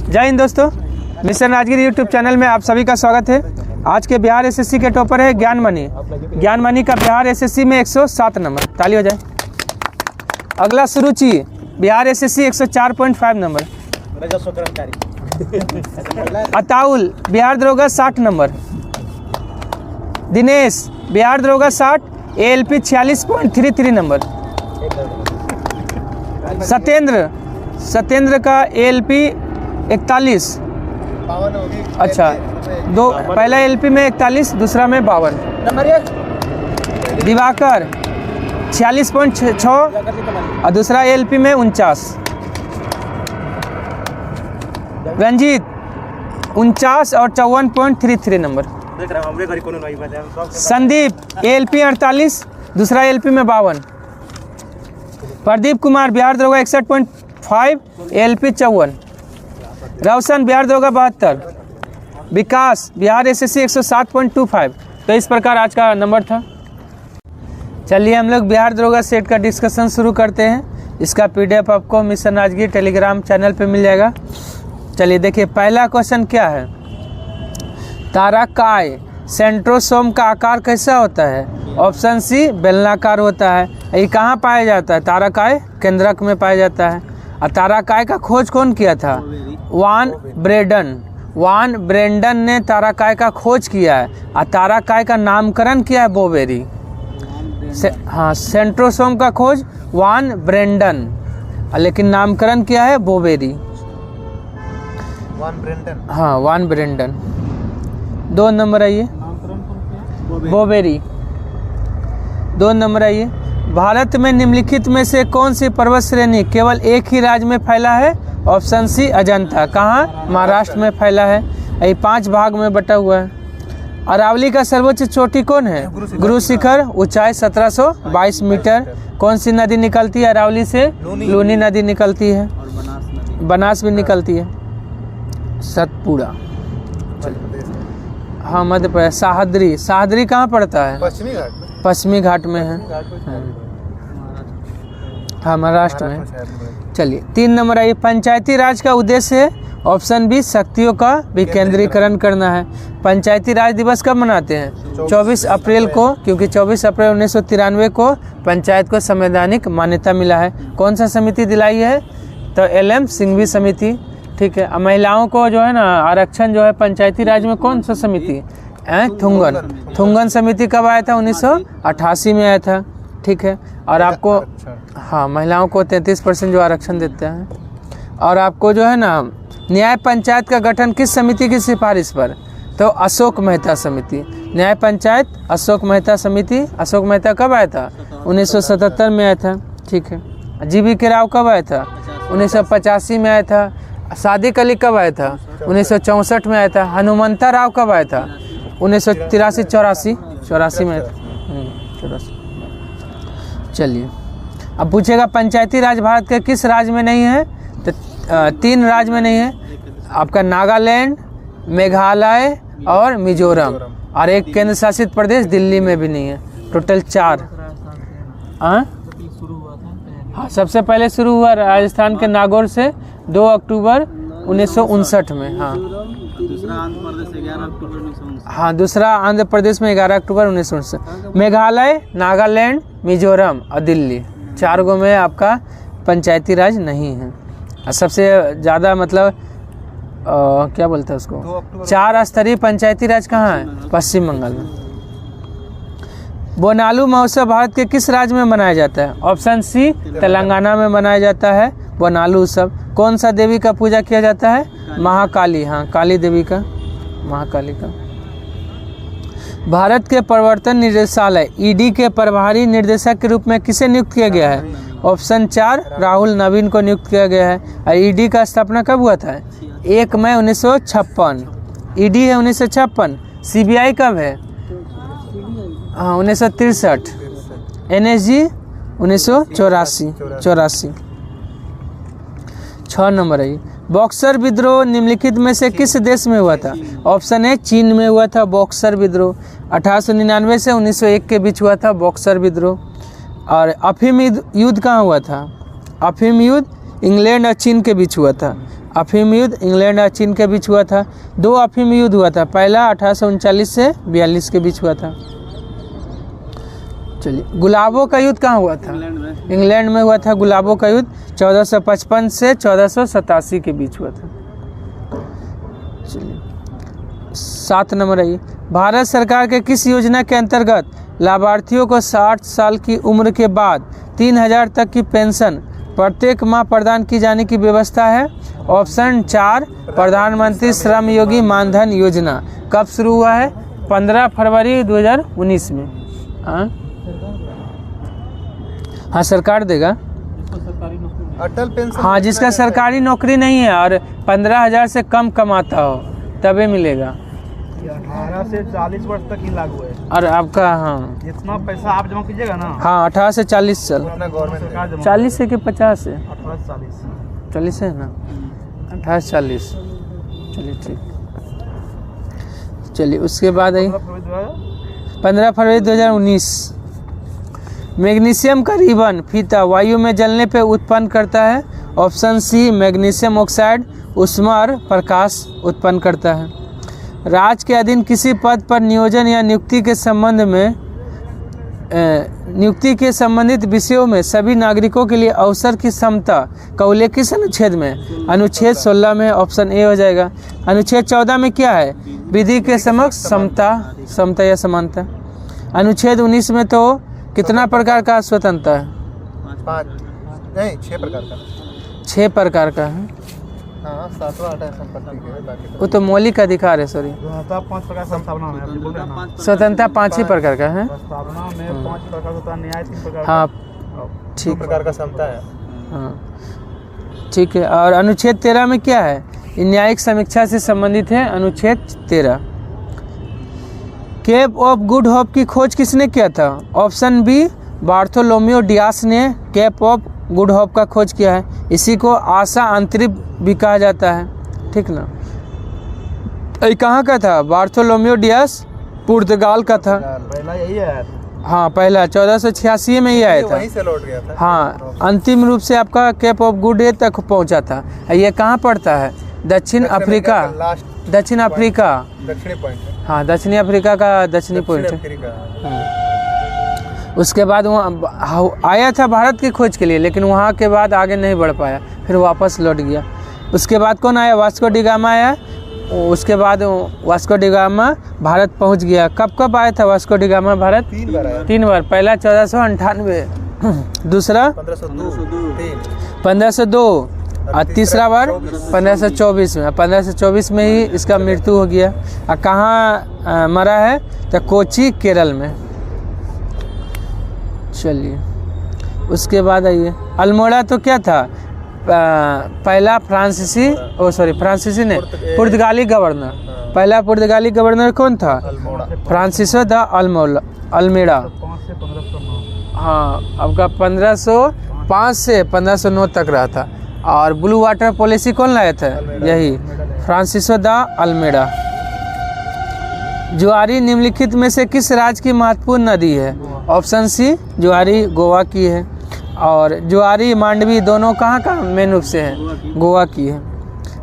जय हिंद दोस्तों, mister Rajagiri YouTube channel में आप सभी का स्वागत है। आज के बिहार एसएससी के टॉपर है ज्ञानमणि। ज्ञानमणि का बिहार एसएससी में 107 नंबर, ताली हो जाए। अगला सुरुचि बिहार एसएससी 104.5 नंबर। अताउल बिहार दरोगा 60 नंबर। दिनेश बिहार दरोगा 60, एएलपी 46.33 नंबर। सत्येंद्र का एएलपी 41। अच्छा, दो पहला एएलपी में 41, दूसरा में 52 नंबर। दिवाकर 46.6 और दूसरा एएलपी में 49। रंजीत 49 और 54.33 नंबर। संदीप एएलपी 48, दूसरा एएलपी में 52। प्रदीप कुमार बिहार दरोगा 61.5, एएलपी 54। रोशन बिहार दरोगा 72। विकास बिहार एसएससी 107.25। तो इस प्रकार आज का नंबर था। चलिए हम लोग बिहार दरोगा सेट का डिस्कशन शुरू करते हैं। इसका पीडीएफ आपको मिस्टर राजगिरी टेलीग्राम चैनल पे मिल जाएगा। चलिए देखिए, पहला क्वेश्चन क्या है। ताराकाय सेंट्रोसोम का आकार कैसा होता है? ऑप्शन सी बेलनाकार होता है। ये कहाँ पाया जाता है? ताराकाय केंद्रक में पाया जाता है। और ताराकाय का खोज कौन किया था? वान ब्रेंडन ने ताराकाय का खोज किया है। और ताराकाय का नामकरण किया है बोवेरी। सेंट्रोसोम का खोज वान ब्रेंडन, लेकिन नामकरण किया है बोवेरी। वान ब्रेंडन। 2 नंबर आइए, बोवेरी। 2 नंबर आइए, भारत में निम्नलिखित में से कौन सी पर्वत श्रेणी केवल एक ही राज्य में फैला है? Option C Ajanta. कहाँ? महाराष्ट्र में फैला है। ये 5 भाग में बटा हुआ है। अरावली का सर्वोच्च चोटी कौन है? गुरु शिखर, ऊंचाई 1722 मीटर। कौन सी नदी निकलती है अरावली से? लूनी नदी निकलती है। बनास भी निकलती है। सतपुड़ा, हाँ मध्य प्रदेश। साहदरी कहाँ पड़ता है? पश्चिमी घाट में है, हाँ महाराष्ट्र में। चलिए 3 नंबर आइए, पंचायती राज का उद्देश्य है? ऑप्शन बी शक्तियों का विकेंद्रीकरण करना है। पंचायती राज दिवस कब मनाते हैं? 24 अप्रैल को, क्योंकि 24 अप्रैल 1993 को पंचायत को संवैधानिक मान्यता मिला है। कौन सा समिति दिलाई है? तो LM सिंघवी समिति। ठीक है। महिलाओं को जो है ना आरक्षण जो है पंचायती राज में, कौन सा समिति? थुंगन समिति कब आया था? 1988 में आया था। ठीक है। और आपको हाँ महिलाओं को 33% जो आरक्षण देते हैं। और आपको जो है ना न्याय पंचायत का गठन किस समिति की सिफारिश पर? तो अशोक मेहता समिति। न्याय पंचायत अशोक मेहता समिति। अशोक मेहता कब आया था? 1977 में आया था। ठीक है। GV राव कब आया था? 1985 में आया था। सादिक अली कब आया था? 1964 में आया था। हनुमंता राव कब आया था? 1983-84 में आया था। 84। चलिए अब पूछेगा पंचायती राज भारत के किस राज्य में नहीं है? तो 3 राज्य में नहीं है आपका, नागालैंड, मेघालय और मिजोरम। और एक केंद्र शासित प्रदेश दिल्ली में भी नहीं है। टोटल 4। हाँ, सबसे पहले शुरू हुआ राजस्थान के नागौर से 2 अक्टूबर 1959 में। हाँ, दूसरा आंध्र प्रदेश में 11 अक्टूबर 1959। मेघालय, नागालैंड, मिजोरम और दिल्ली, 4 गो में आपका पंचायती राज नहीं है। और सबसे ज़्यादा मतलब क्या बोलते हैं उसको, 4 स्तरीय पंचायती राज कहाँ है? पश्चिम बंगाल में। बोनालू महोत्सव भारत के किस राज्य में मनाया जाता है? ऑप्शन सी तेलंगाना में मनाया जाता है बोनालू उत्सव। कौन सा देवी का पूजा किया जाता है? महाकाली। हाँ, काली देवी का, महाकाली का। भारत के प्रवर्तन निदेशालय ED के प्रभारी निर्देशक के रूप में किसे नियुक्त किया गया है? ऑप्शन 4 राहुल नवीन को नियुक्त किया गया है। और ED का स्थापना कब हुआ था? 1 मई 1956। ED है 1956। CBI कब है? हाँ 1963। NSG 1984। 6 नंबर है। बॉक्सर विद्रोह निम्नलिखित में से किस देश में हुआ था? ऑप्शन ए चीन में हुआ था बॉक्सर विद्रोह। 1899 से 1901 के बीच हुआ था बॉक्सर विद्रोह। और अफीम युद्ध कहाँ हुआ था? अफीम युद्ध इंग्लैंड और चीन के बीच हुआ था। अफीम युद्ध इंग्लैंड और चीन के बीच हुआ था। 2 अफीम युद्ध हुआ था, पहला 1839 से 42 के बीच हुआ था। चलिए, गुलाबों का युद्ध कहाँ हुआ था? इंग्लैंड में हुआ था गुलाबों का युद्ध, 1455 से 1487 के बीच हुआ था। चलिए 7 नंबर है, भारत सरकार के किस योजना के अंतर्गत लाभार्थियों को 60 साल की उम्र के बाद 3000 तक की पेंशन प्रत्येक माह प्रदान की जाने की व्यवस्था है? ऑप्शन 4 प्रधानमंत्री श्रम योगी मानधन योजना। कब शुरू हुआ है? 15 फरवरी 2019 में। हाँ सरकार देगा। अटल पेंशन, हाँ जिसका सरकारी नौकरी नहीं है और 15,000 से कम कमाता हो तभी मिलेगा। 18 से 40 वर्ष तक ही लागू है। और आपका हाँ जितना पैसा आप जमा कीजिएगा ना, हाँ 18 से 40 साल, अपना गवर्नमेंट 40 है कि 50 है? 18 से 40। 40 है ना, 18 से 40। चलिए ठीक। चलिए उसके बाद आई 15 फरवरी 2019। मैग्नीशियम का रिबन फीता वायु में जलने पे उत्पन्न करता है? ऑप्शन सी मैग्नीशियम ऑक्साइड ऊष्मा और प्रकाश उत्पन्न करता है। राज्य के अधीन किसी पद पर नियोजन या नियुक्ति के संबंधित विषयों में सभी नागरिकों के लिए अवसर की समता का उल्लेख किस अनुच्छेद में? अनुच्छेद 16 में। ऑप्शन ए हो जाएगा। अनुच्छेद 14 में क्या है? विधि के समक्ष समता या समानता। अनुच्छेद 19 में तो कितना प्रकार का स्वतंत्रता है? 6 प्रकार का। 6 प्रकार का है। हाँ, 7वां 8 संपत्ति के बाकी वो तो मौलिक अधिकार है। सॉरी, 5 प्रकार संस्थापना में आप बोल रहे हैं ना, स्वतंत्रता 5 ही प्रकार का है। प्रस्तावना में 5 प्रकार होता है, न्याय 3 प्रकार, हाँ 2 ठीक, प्रकार का समता है। हाँ ठीक है। और अनुच्छेद 13 में क्या है? न्यायिक समीक्षा से संबंधित है अनुच्छेद 13। केप ऑफ गुड होप की खोज किसने किया था? ऑप्शन बी बार्थोलोम्यू डियास ने केप ऑफ गुड होप का खोज किया है। इसी को आशा अंतरिक्ष भी कहा जाता है, ठीक ना। ये कहाँ का था? बार्थोलोम्यू डियास पुर्तगाल का था। पहला यही है। हाँ पहला 1486 में ही आया था। वहीं से लौट गया था। हाँ अंतिम रूप से आपका केप ऑफ गुड डे तक पहुँचा था। ये कहाँ पड़ता है? दक्षिण अफ्रीका। दक्षिण अफ्रीका, दक्षिणी पॉइंट है। हाँ दक्षिणी अफ्रीका का दक्षिणी पॉइंट है। उसके बाद वहाँ आया था भारत की खोज के लिए, लेकिन वहाँ के बाद आगे नहीं बढ़ पाया, फिर वापस लौट गया। उसके बाद कौन आया? वास्को डी गामा आया। उसके बाद वास्को डी गामा भारत पहुँच गया। कब आया था वास्को डी गामा भारत? 3 बार आया। 3 बार। पहला 1498, दूसरा 1502 और तीसरा बार 1524 में। 1524 में ही इसका मृत्यु हो गया। और कहाँ मरा है? तो कोची केरल में। चलिए उसके बाद आइए, अल्मोड़ा तो क्या था? पहला फ्रांसीसी ने पुर्तगाली गवर्नर। पहला पुर्तगाली गवर्नर कौन था? Francisco de Almeida. हाँ आपका 1505 से 1509 तक रहा था। और ब्लू वाटर पॉलिसी कौन लाया था? यही फ्रांसिसो द अल्मेडा। जुआरी निम्नलिखित में से किस राज्य की महत्वपूर्ण नदी है? ऑप्शन सी जुआरी गोवा की है। और जुआरी मांडवी दोनों कहाँ का मेन रूप से है? गोवा की है।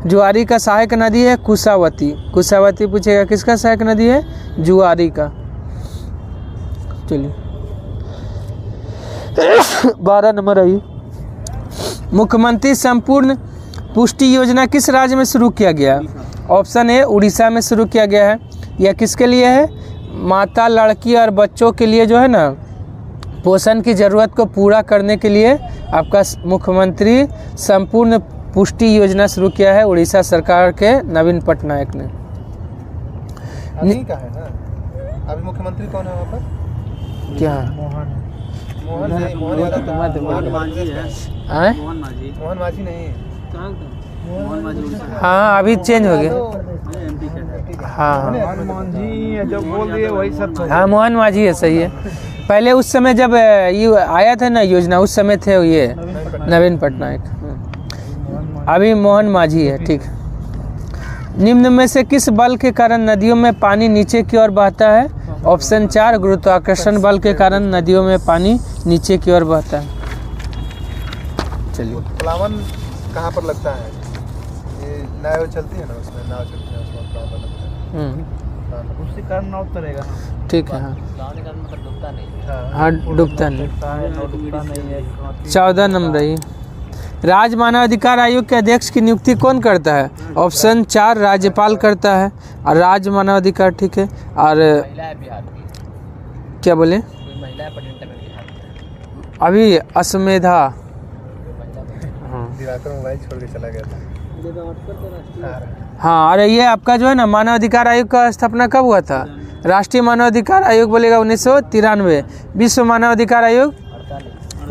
जुआरी का सहायक नदी है कुशावती। कुशावती पूछेगा किसका सहायक नदी है? जुआरी का। चलिए 12 नंबर आई, मुख्यमंत्री संपूर्ण पुष्टि योजना किस राज्य में शुरू किया गया? ऑप्शन ए उड़ीसा में शुरू किया गया है। यह किसके लिए है? माता, लड़की और बच्चों के लिए जो है ना, पोषण की ज़रूरत को पूरा करने के लिए आपका मुख्यमंत्री संपूर्ण पुष्टि योजना शुरू किया है उड़ीसा सरकार के नवीन पटनायक ने। अभी का है ना, अभी मुख्यमंत्री कौन है वहाँ पर? क्या? मोहन मांझी नहीं। हाँ अभी चेंज हो गया। हाँ मांझी जब बोल दिए वही सब। हाँ मोहन मांझी है, सही है। पहले उस समय जब ये आया था ना योजना, उस समय थे ये नवीन पटनायक। अभी मोहन मांझी है, ठीक। निम्न में से किस बल के कारण नदियों में पानी नीचे की ओर बहता है? ऑप्शन 4 गुरुत्वाकर्षण बल के कारण नदियों में पानी नीचे की ओर बहता है। चलिए प्लावन कहाँ पर लगता है? ये नाव चलती है ना, उसमें नाव चलती है, उसमें नाव बनता है। उसके कारण नाव तरेगा ना। ठीक है। हाँ नाव के कारण मतलब डूबता नहीं। हाँ, डूबता नहीं। डूबता नहीं है। 14 नंबर है। राज्य मानव अधिकार आयोग के अध्यक्ष की नियुक्ति कौन करता है? ऑप्शन 4 राज्यपाल करता है। और राज्य मानव अधिकार, ठीक है। और महिला है बिहार की, क्या बोले कोई महिला है प्रेजेंटर में बिहार की। अभी अश्वमेधा। हाँ दिवाकर मोबाइल छोड़ के चला गया था। हाँ, अरे ये आपका जो है ना मानव अधिकार आयोग का स्थापना कब हुआ था? राष्ट्रीय मानव अधिकार आयोग बोलेगा 1993। विश्व मानव अधिकार आयोग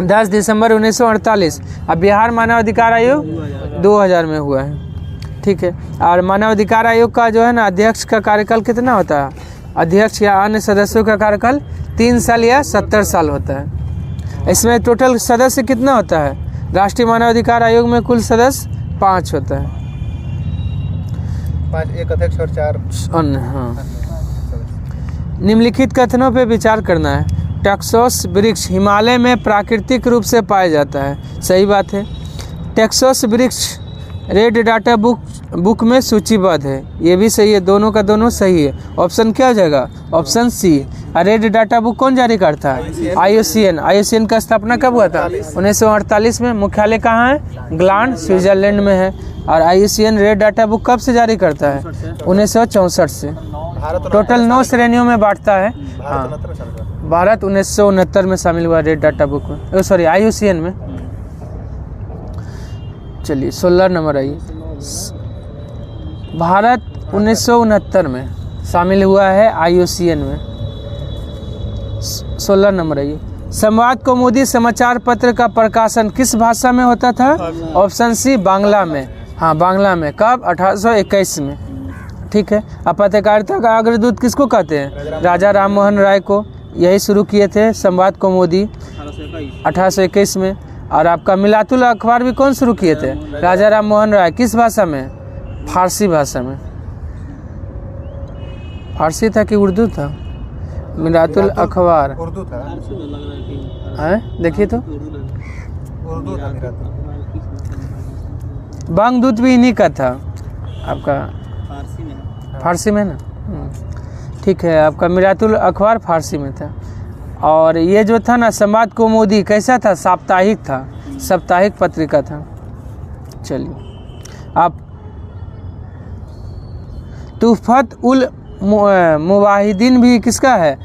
10 दिसंबर 1948। अब बिहार मानव अधिकार आयोग 2000 में हुआ है। ठीक है। और मानव अधिकार आयोग का जो है ना अध्यक्ष का कार्यकाल कितना होता है? अध्यक्ष या अन्य सदस्यों का कार्यकाल 3 साल या 70 साल होता है। इसमें टोटल सदस्य कितना होता है? राष्ट्रीय मानव अधिकार आयोग में कुल सदस्य 5 होता है। 5, एक अध्यक्ष और 4 अन्य। हाँ, निम्नलिखित कथनों पर विचार करना है। टेक्सास वृक्ष हिमालय में प्राकृतिक रूप से पाया जाता है, सही बात है। टेक्सास वृक्ष रेड डाटा बुक में सूचीबद्ध है, ये भी सही है। दोनों का दोनों सही है। ऑप्शन क्या हो जाएगा? Option C. Red data book कौन जारी करता है? IUCN। IUCN का स्थापना कब हुआ था? 1948 में। मुख्यालय कहाँ है? ग्लांड, स्विट्जरलैंड में है। और IUCN रेड डाटा बुक कब से जारी करता है? 1964 से। टोटल 9 श्रेणियों में बांटता है। हाँ, भारत 1969 में शामिल हुआ रेड डाटा बुक में, सॉरी IUCN में। चलिए 16 नंबर आइए। भारत 1969 में शामिल हुआ है IUCN में। 16 नंबर आइए। संवाद कौमुदी समाचार पत्र का प्रकाशन किस भाषा में होता था? ऑप्शन सी बांग्ला में। हाँ, बांग्ला में। कब? 1821 में। ठीक है। अब पत्रकारिता का अग्रदूत किसको कहते हैं? राजा राम मोहन राय को। यही शुरू किए थे संवाद कौमुदी 1821 में। और आपका मिलातुल अखबार भी कौन शुरू किए थे? राजा राम मोहन राय। किस भाषा में? फारसी भाषा में। फारसी था कि उर्दू था? मिलातुल अखबार उर्दू था। है, देखिए तो उर्दू था मिलातुल। बांगदूत भी इन्हीं का था आपका, फारसी में ना। ठीक है। आपका मिलातुल अखबार फारसी में था। और ये जो था ना संवाद कौमुदी कैसा था? साप्ताहिक था, साप्ताहिक पत्रिका था। चलिए आप तुफत उल मुवाहिदीन भी किसका है?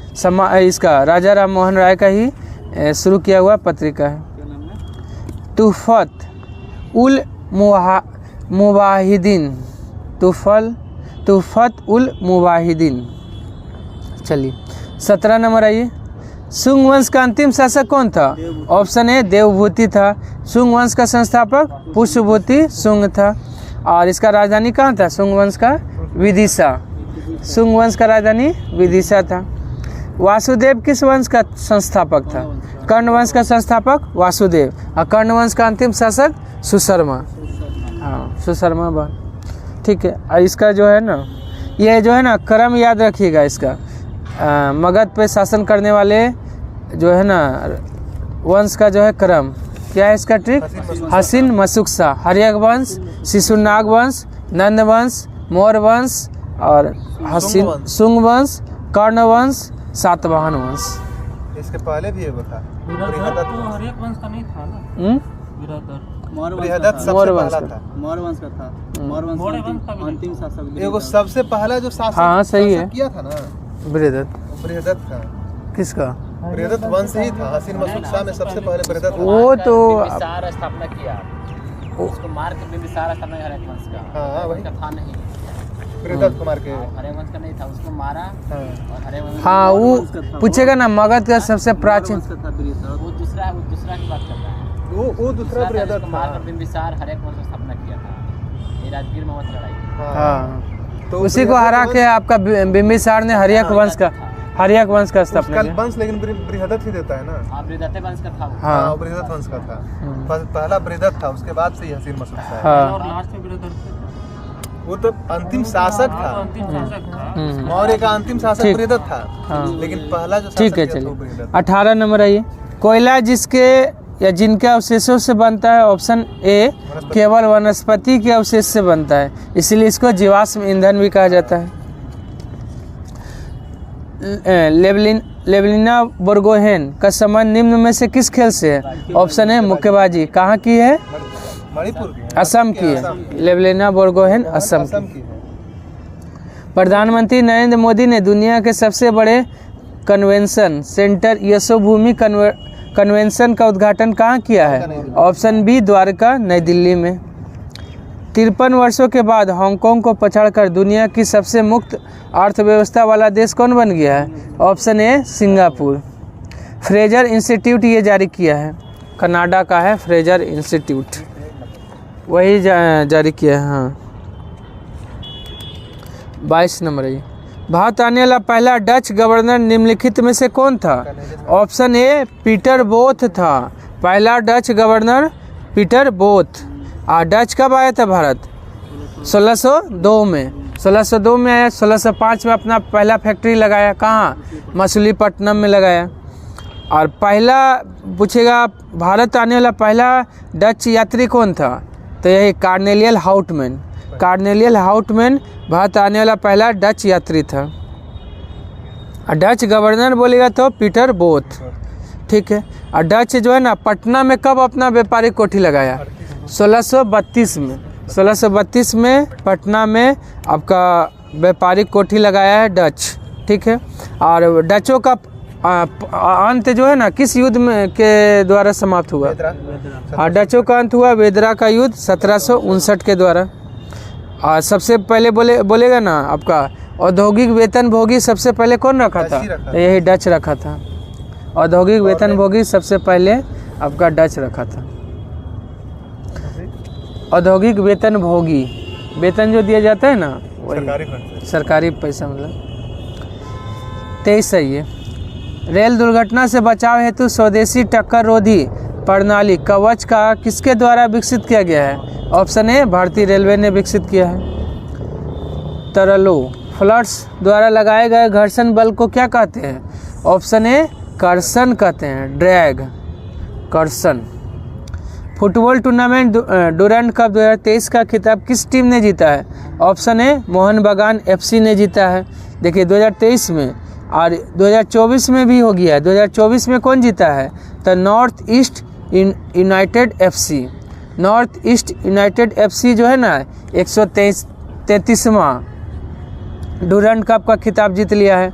इसका राजा राम मोहन राय का ही शुरू किया हुआ पत्रिका है। तुफत उल मुवाहिदीन, तुफत उल मुवाहिदीन। चलिए 17 नंबर आइए। शुंग वंश का अंतिम शासक कौन था? ऑप्शन ए देवभूति था। शुंग वंश का संस्थापक पुष्यभूति शुंग था। और इसका राजधानी कहाँ था? शुंग वंश का विदिशा। शुंग वंश का राजधानी विदिशा था। वासुदेव किस वंश का संस्थापक था? कर्ण वंश का संस्थापक वासुदेव। और कर्ण वंश का अंतिम शासक सुशर्मा। हाँ, सुशर्मा बन। ठीक है। और इसका जो है ना, ये जो है ना क्रम याद रखिएगा इसका। मगध पे शासन करने वाले जो है ना वंश का जो है क्रम क्या है इसका? ट्रिक हसीन मशुकसा, हर्यक वंश, शिशुनाग वंश, नंद वंश, मौर्य वंश और हसीन शुंग वंश, कर्ण वंश, सातवाहन वंश। इसके पहले भी एगो था हर्यक वंश का नहीं था ना? बृहदत्त सबसे पहला था। मौर्य वंश का था। मौर्य वंश का अंतिम शासक एगो सबसे पहला जो शासक हाँ, सही है। किया था ना बृहदत्त था। किसका? बृहदत्त वंश ही था। हसीन मशुकसा में सबसे पहले बृहदत्त। वो तो बिंबिसार स्थापना किया, उसको मार के बिंबिसार स्थापना हर्यक वंश का। हाँ, वही का था नहीं, बृहदत्त कुमार के। हर्यक वंश का नहीं था, उसको मारा। और हर्यक वंश हाँ, वो पूछेगा ना मगध का सबसे प्राचीन। वो दूसरा की बात कर रहा है। वो दूसरा बृहदत्त था। मार कर बिंबिसार हर्यक वंश स्थापना किया था। ये राजगीर में मत लड़ाई। हाँ, तो उसी को हरा के आपका बिंबिसार ने हर्यक वंश का स्थापना किया। वंश लेकिन बृहदत्त ही देता है ना। हाँ, बृहदत्त वंश का था। हाँ, बृहदत्त वंश का था। पहला बृहदत्त था, उसके बाद से ही हसीन मशुकसा है। हाँ, और लास्ट में बृहदत्त वो तो अंतिम शासक था। मौर्य का अंतिम शासक बृहदत्त था। लेकिन पहला जो ठीक है। शासक था वो चलिए बृहदत्त। 18 नंबर आइए। कोयला जिसके या जिनके अवशेषों से बनता है? ऑप्शन ए केवल वनस्पति के अवशेष से बनता है, इसलिए इसको जीवाश्म ईंधन भी कहा जाता है। लेवलिना बोर्गोहेन का संबंध निम्न में से किस खेल से है? ऑप्शन ए मुक्केबाजी। कहाँ की है? मणिपुर की, असम की है। लेवलिना बोर्गोहेन असम असम की। की है। प्रधानमंत्री नरेंद्र मोदी ने दुनिया के सबसे बड़े कन्वेंशन सेंटर यशोभूमि कन्वेंशन का उद्घाटन कहाँ किया है? ऑप्शन बी द्वारका नई दिल्ली में। 53 वर्षों के बाद हांगकांग को पछाड़कर दुनिया की सबसे मुक्त अर्थव्यवस्था वाला देश कौन बन गया है? ऑप्शन ए सिंगापुर। फ्रेजर इंस्टीट्यूट ये जारी किया है, कनाडा का है फ्रेजर इंस्टीट्यूट, वही जारी किया है। हाँ 22 नंबर है। भारत आने वाला पहला डच गवर्नर निम्नलिखित में से कौन था? ऑप्शन ए पीटर बोथ था। पहला Dutch governor Peter both. Dutch कब आया था भारत? 1602 में। 1602 में आया। 1605 में अपना पहला फैक्ट्री लगाया। कहाँ? मछलीपट्टनम में लगाया। और पहला पूछेगा भारत आने वाला पहला डच यात्री कौन था? तो यही कार्नेलियल हाउटमैन। कार्नेलियल हाउटमैन भारत आने वाला पहला डच यात्री था। और डच गवर्नर बोलेगा तो पीटर बोथ। ठीक है। और डच जो है ना पटना में कब अपना व्यापारिक कोठी लगाया? 1632 में। 1632 में पटना में आपका व्यापारिक कोठी लगाया है डच। ठीक है। और डचों का अंत जो है ना किस युद्ध में के द्वारा समाप्त हुआ? डचों का अंत हुआ वेदरा का युद्ध 1759 के द्वारा। और सबसे पहले बोलेगा ना आपका औद्योगिक वेतन भोगी सबसे पहले कौन रखा था? यही डच रखा था। औद्योगिक वेतन भोगी सबसे पहले आपका डच रखा था। औद्योगिक वेतन भोगी, वेतन जो दिया जाता है ना वही सरकारी पैसा मतलब। 23 सही है। रेल दुर्घटना से बचाव हेतु स्वदेशी टक्कर रोधी प्रणाली कवच का किसके द्वारा विकसित किया गया है? ऑप्शन ए भारतीय रेलवे ने विकसित किया है। तरलो फ्लड्स द्वारा लगाए गए घर्षण बल को क्या कहते हैं? ऑप्शन ए कर्षण कहते हैं, ड्रैग, कर्षण। फुटबॉल टूर्नामेंट डुरंड कप 2023 का खिताब किस टीम ने जीता है? ऑप्शन ए मोहन बागान FC ने जीता है। देखिए 2023 में और 2024 में भी हो गया है। 2024 में कौन जीता है? तो north east United FC। North east United FC जो है ना 133वां डुरंड कप का खिताब जीत लिया है।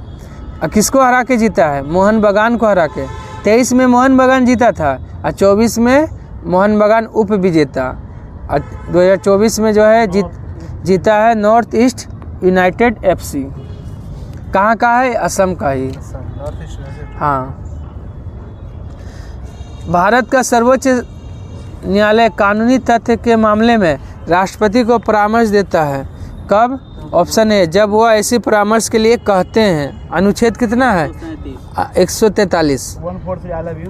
किसको हरा के जीता है? मोहन बागान को हरा के। 23 में मोहन बागान जीता था और 24 में मोहन बागान उप विजेता। और 2024 में जो है जीता है नॉर्थ ईस्ट यूनाइटेड FC। कहाँ का है? असम का ही। हाँ। भारत का सर्वोच्च न्यायालय कानूनी तथ्य के मामले में राष्ट्रपति को परामर्श देता है। कब? ऑप्शन ए जब वह ऐसी परामर्श के लिए कहते हैं। अनुच्छेद कितना है? 143।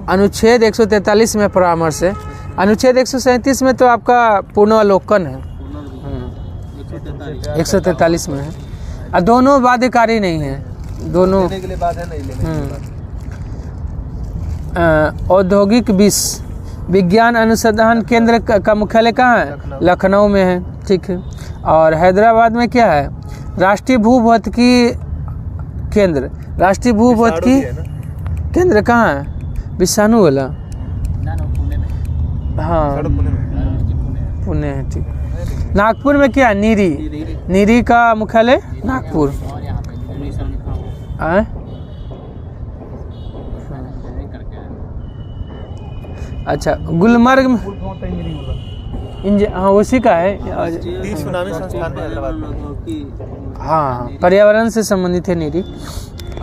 अनुच्छेद 143 में परामर्श है। अनुच्छेद 137 में तो आपका पुनर्वलोकन है। 143 में है। और दोनों बाध्यकारी नहीं है, दोनों लेने के लिए बात है, नहीं लेने के लिए बात है। औद्योगिक विज्ञान अनुसंधान केंद्र का मुख्यालय कहाँ है? लखनऊ में है। ठीक है। और हैदराबाद में क्या है? राष्ट्रीय भूभौतिकी केंद्र। राष्ट्रीय भूभौतिकी केंद्र कहाँ है? विषाणु वाला। हाँ पुणे है। ठीक। नागपुर में क्या है? नीरी का मुख्यालय नागपुर। अच्छा गुलमर्ग में हाँ उसी का है। सुनामी संस्थान में हैदराबाद में। हाँ पर्यावरण से संबंधित है नीरी।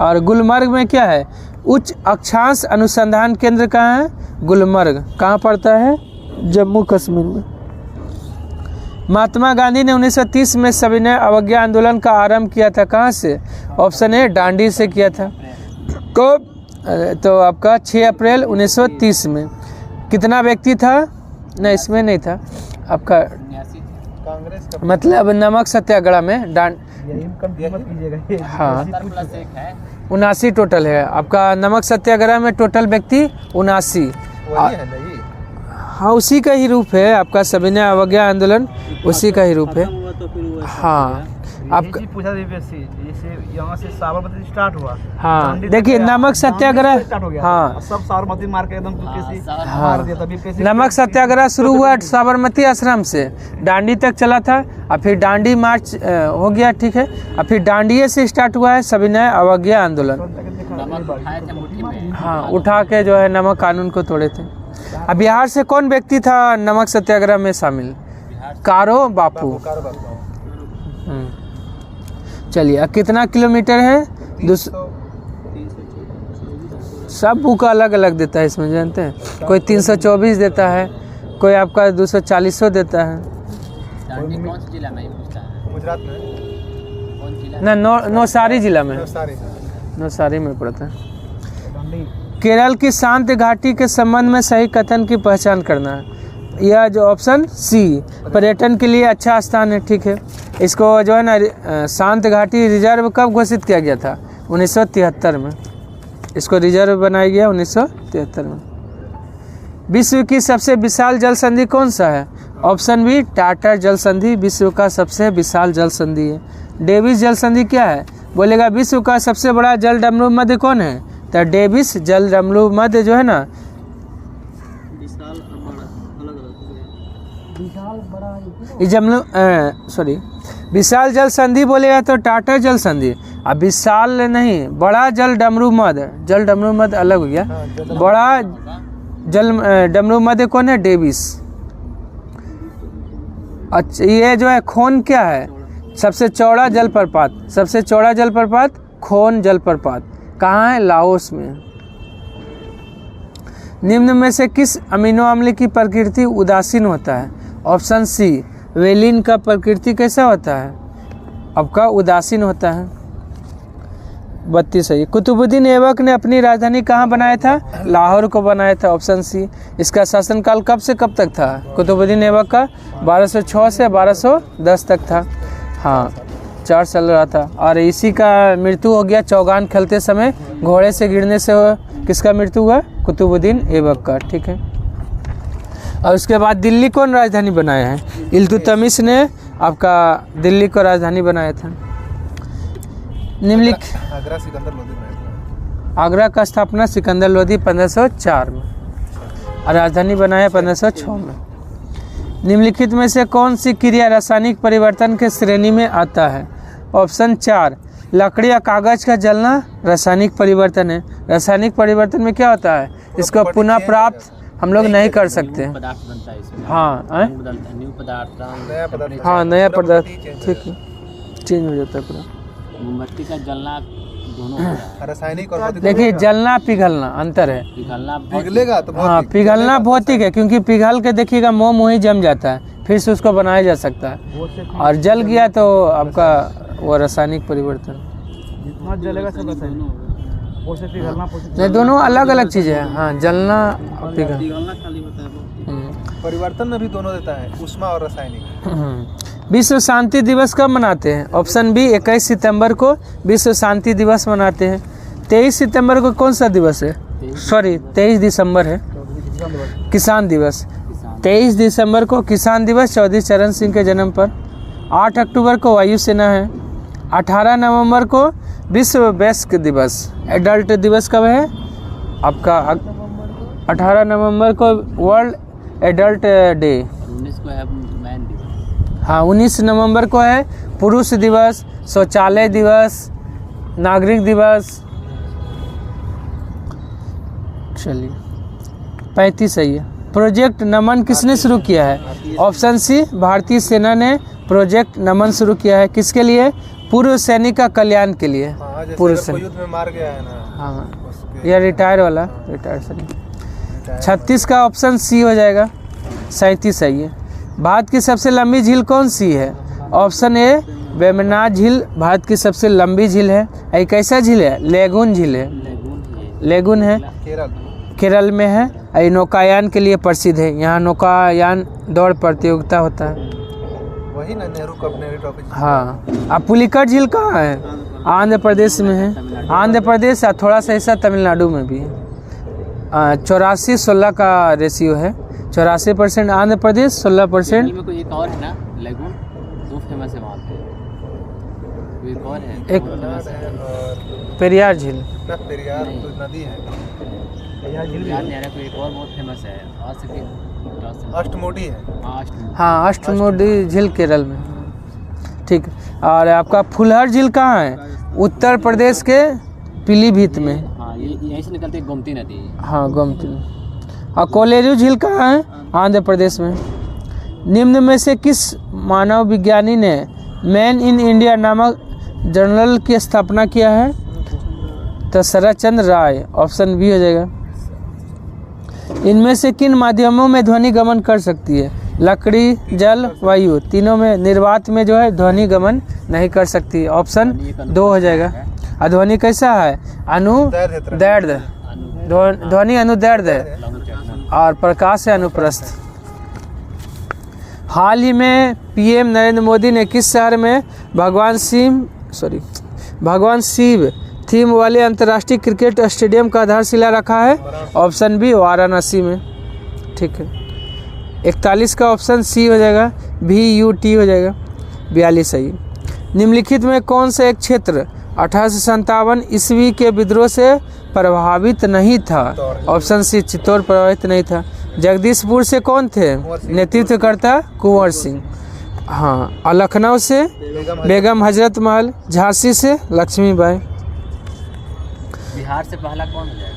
और गुलमर्ग में क्या है? उच्च अक्षांश अनुसंधान केंद्र कहाँ है? गुलमर्ग। कहाँ पड़ता है? जम्मू कश्मीर में। महात्मा गांधी ने 1930 में सविनय अवज्ञा आंदोलन का आरंभ किया था। कहाँ से? ऑप्शन ए दांडी से किया था। कब? तो आपका 6 अप्रैल 1930 में। कितना व्यक्ति था? नहीं इसमें नहीं था आपका कांग्रेस का मतलब नमक सत्याग्रह में हाँ 79 टोटल है आपका। नमक सत्याग्रह में टोटल व्यक्ति 79। वही है ना ये। हाँ उसी का ही रूप है आपका सविनय अवज्ञा आंदोलन, उसी का ही रूप है। हाँ आपका पूछा जैसे यहाँ से साबरमती स्टार्ट हुआ। हाँ देखिए नमक सत्याग्रह, हाँ सब साबरमती मार के एकदम हाँ मार दिया था। नमक सत्याग्रह शुरू हुआ साबरमती आश्रम से, डांडी तक चला था, और फिर डांडी मार्च हो गया, ठीक है, और फिर डांडिये से स्टार्ट हुआ है सविनय अवज्ञा आंदोलन। नमक उठाए थे मुट्ठी में। हाँ उठा के जो है नमक कानून को तोड़े थे। अब बिहार से कौन व्यक्ति था नमक सत्याग्रह में शामिल? कारो बापू। चलिए अब कितना किलोमीटर है? सब बुक अलग अलग देता है इसमें, जानते हैं, कोई 324 देता है, कोई आपका 240 देता है। दांडी कौन सा जिला में पूछता है? गुजरात में कौन जिला? ना नौसारी जिला में, सारी नौसारी में पड़ता है। केरल की शांत घाटी के संबंध में सही कथन की पहचान करना है। यह जो ऑप्शन सी पर्यटन के लिए अच्छा स्थान है, ठीक है। इसको जो है ना शांत घाटी रिजर्व कब घोषित किया गया था? 1973 में इसको रिजर्व बनाया गया, 1973 में। विश्व की सबसे विशाल जल संधि कौन सा है? ऑप्शन बी टाटा जल संधि विश्व का सबसे विशाल जल संधि है। डेविस जल संधि क्या है? बोलेगा विश्व का सबसे बड़ा जल डमरू मध्य कौन है? तो डेविस जल डमरू मध्य जो है ना, विशाल जल संधि बोलेगा तो टाटा जल संधि। अब विशाल नहीं, बड़ा जल डमरू मध्य, जल डमरू मध्य अलग हो गया, बड़ा जल डमरू मध्य कौन है? डेविस। अच्छा ये जो है खोन क्या है? सबसे चौड़ा जलप्रपात, सबसे चौड़ा जलप्रपात खोन जलप्रपात कहाँ है? लाओस में। निम्न में से किस अमीनो अम्ल की प्रकृति उदासीन होता है? ऑप्शन सी वेलिन का प्रकृति कैसा होता है? आपका उदासीन होता है। 32 सही। कुतुबुद्दीन ऐबक ने अपनी राजधानी कहाँ बनाया था? लाहौर को बनाया था, ऑप्शन सी। इसका शासनकाल कब से कब तक था? कुतुबुद्दीन ऐबक का 1206 से 1210 तक था। हाँ 4 चल रहा था। और इसी का मृत्यु हो गया चौगान खेलते समय, घोड़े से गिरने से किसका मृत्यु हुआ? कुतुबुद्दीन ऐबक का, ठीक है। और उसके बाद दिल्ली कौन राजधानी बनाया है? इल्तुतमिश ने आपका दिल्ली को राजधानी बनाया था। निम्नलिखित आगरा सिकंदर लोधी बनाया था। आगरा का स्थापना सिकंदर लोधी 1504 में, और राजधानी बनाया 1506 में। निम्नलिखित में से कौन सी क्रिया रासायनिक परिवर्तन के श्रेणी में आता है? ऑप्शन 4 लकड़ी या कागज का जलना रासायनिक परिवर्तन है। रासायनिक परिवर्तन में क्या होता है? इसको पुनः प्राप्त हम लोग नहीं कर सकते। पदार्थ बनता है इसमें। हाँ रंग बदलता है, न्यू पदार्थ, नया पदार्थ। हाँ नया पदार्थ, ठीक है, चेंज हो जाता है पूरा। मोमबत्ती का जलना दोनों हो रहा है। रासायनिक और भौतिक देखिए जलना पिघलना अंतर है। पिघलना पिघलेगा तो हाँ पिघलना भौतिक है, क्योंकि पिघल के देखिएगा मोम वही जम जाता है, फिर से उसको बनाया जा सकता है। और जल गया तो आपका वो रासायनिक परिवर्तन। जितना जलेगा सब रासायनिक। पिघलना नहीं दोनों अलग अलग चीज़ें हैं। हाँ जलना पिघल, पिघलना खाली होता है। परिवर्तन में भी दोनों देता है, ऊष्मा और रासायनिक। विश्व शांति दिवस कब मनाते हैं? ऑप्शन बी 21 सितंबर को विश्व शांति दिवस मनाते हैं। 23 सितंबर को कौन सा दिवस है? सॉरी 23 दिसंबर है किसान दिवस। 23 दिसंबर को किसान दिवस चौधरी चरण सिंह के जन्म पर। 8 अक्टूबर को वायुसेना है। 18 नवंबर को विश्व वयस्क दिवस, एडल्ट दिवस कब है आपका? 18 नवंबर को वर्ल्ड एडल्ट डे। 19 को है मैन दिवस। हाँ 19 नवंबर को है पुरुष दिवस, शौचालय दिवस, नागरिक दिवस। चलिए 35 सही है। प्रोजेक्ट नमन किसने शुरू किया है? ऑप्शन सी भारतीय सेना ने प्रोजेक्ट नमन शुरू किया है। किसके लिए? पूर्व सैनिक का कल्याण के लिए। पूर्व सैनिक युद्ध में मार गया है ना। हाँ यह रिटायर वाला, रिटायर सैनिक। 36 का ऑप्शन सी हो जाएगा। 37 सही है। भारत की सबसे लंबी झील कौन सी है? ऑप्शन ए वेमना झील भारत की सबसे लंबी झील है। ये कैसा झील है? लेगून झील है, लेगून है, केरल में है। ये नौकायान के लिए प्रसिद्ध है। यहाँ नौकायान दौड़ प्रतियोगिता होता है। वही ना नेहरू कप, नेहरू ट्रॉफी। हाँ अब पुलिकट झील कहाँ है? आंध्र प्रदेश में है। आंध्र प्रदेश और थोड़ा सा हिस्सा तमिलनाडु में भी है। 84-16 का रेशियो है। 84% आंध्र प्रदेश, 16%। दिल्ली में कोई एक और है ना लेगून, दो फेमस है वहाँ पे, कोई एक और है एक बहुत फेमस है। और पेरियार झील। ना पेरियार तो नदी है, याद नहीं आ रहा, कोई एक और बहुत फेमस है और से अष्टमोडी है। हाँ, अष्टमुडी झील केरल में। ठीक। और आपका फुलहर झील कहाँ है? उत्तर प्रदेश के पीलीभीत में। हाँ, ये यहीं से निकलती है गोमती नदी। हाँ, गोमती। और कोलेरू झील कहाँ है? आंध्र प्रदेश में। निम्न में से किस मानव विज्ञानी ने मैन इन इंडिया नामक जर्नल की स्थापना किया है? तो शरद चंद्र राय, ऑप्शन बी हो जाएगा। इनमें से किन माध्यमों में ध्वनि गमन कर सकती है? लकड़ी, जल, वायु। तीनों में निर्वात में जो है ध्वनि गमन नहीं कर सकती। ऑप्शन 2 हो जाएगा। और ध्वनि कैसा है? अनुदैर्ध्य, ध्वनि अनुदैर्ध्य और प्रकाश है अनुप्रस्थ। हाल ही में पीएम नरेंद्र मोदी ने किस शहर में भगवान शिव थीम वाले अंतर्राष्ट्रीय क्रिकेट स्टेडियम का आधारशिला रखा है? ऑप्शन बी, वाराणसी में। ठीक है। 41 का ऑप्शन सी हो जाएगा, VUT हो जाएगा। 42 सही। निम्नलिखित में कौन सा एक क्षेत्र 1857 ईस्वी के विद्रोह से प्रभावित नहीं था? ऑप्शन सी, चित्तौड़ प्रभावित नहीं था। जगदीशपुर से कौन थे नेतृत्वकर्ता? कुंवर सिंह। हाँ। और लखनऊ से बेगम हजरत महल, झांसी से लक्ष्मीबाई। बिहार से पहला कौन हो जाएगा?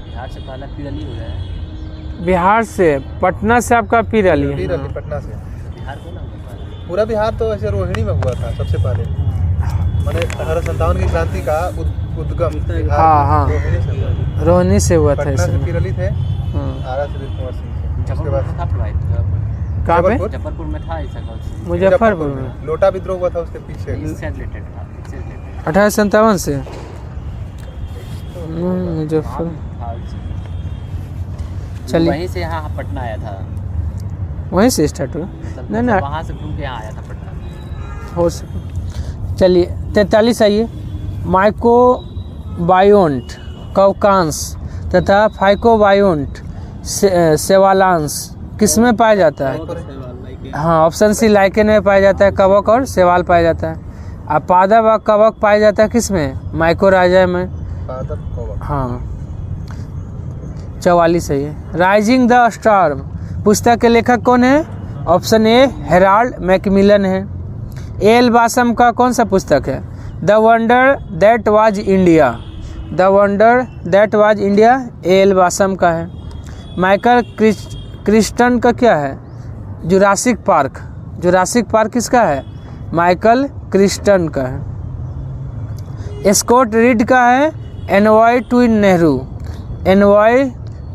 बिहार से पहला पीरली हो जाएगा। बिहार से, पटना से आपका पीरली है। पीरली पटना से। बिहार को ना होगा पूरा बिहार तो ऐसे रोहिणी में हुआ था सबसे पहले, मैंने 1857 की क्रांति का उद्गम बिहार हाँ। रोहिणी से हुआ। रोहिणी से हुआ था पटना से इसमें। पीरली थे, हाँ। आरा से कुंवर सिंह थे। उसके जबलपुर बाद में था प्रभावित। कहाँ पे? जबलपुर में था ऐसा कौन? मुजफ्फरपुर में। लोटा विद्रोह हुआ था उसके पीछे। इससे रिलेटेड था, इससे रिलेटेड 1857 से। मुजफ्फर। चलिए, वहीं से यहाँ पटना आया था, वहीं से स्टार्ट हुआ। मतलब नहीं ना, वहाँ से घूम के यहाँ आया था पटना। हो सके। चलिए 43 आइए। माइकोबायोन्ट कवकांस तथा फाइकोबायोन्ट सेवालांस किस में पाया जाता है? हाँ, ऑप्शन सी, लाइकेन में पाया जाता है। कवक और सेवाल पाया जाता है। और पादप व कवक पाया जाता है किस में? माइकोराइजा में। हाँ। 44 है ये। राइजिंग द स्टार पुस्तक के लेखक कौन है? ऑप्शन ए, हेराल्ड मैकमिलन है। एल बासम का कौन सा पुस्तक है? The wonder that was India. The wonder that was India L Basham का है। माइकल क्रिस्टन का क्या है? Jurassic park. जुरासिक पार्क किसका है? माइकल क्रिस्टन का है। स्कॉट रीड का है envoy to Nehru. Envoy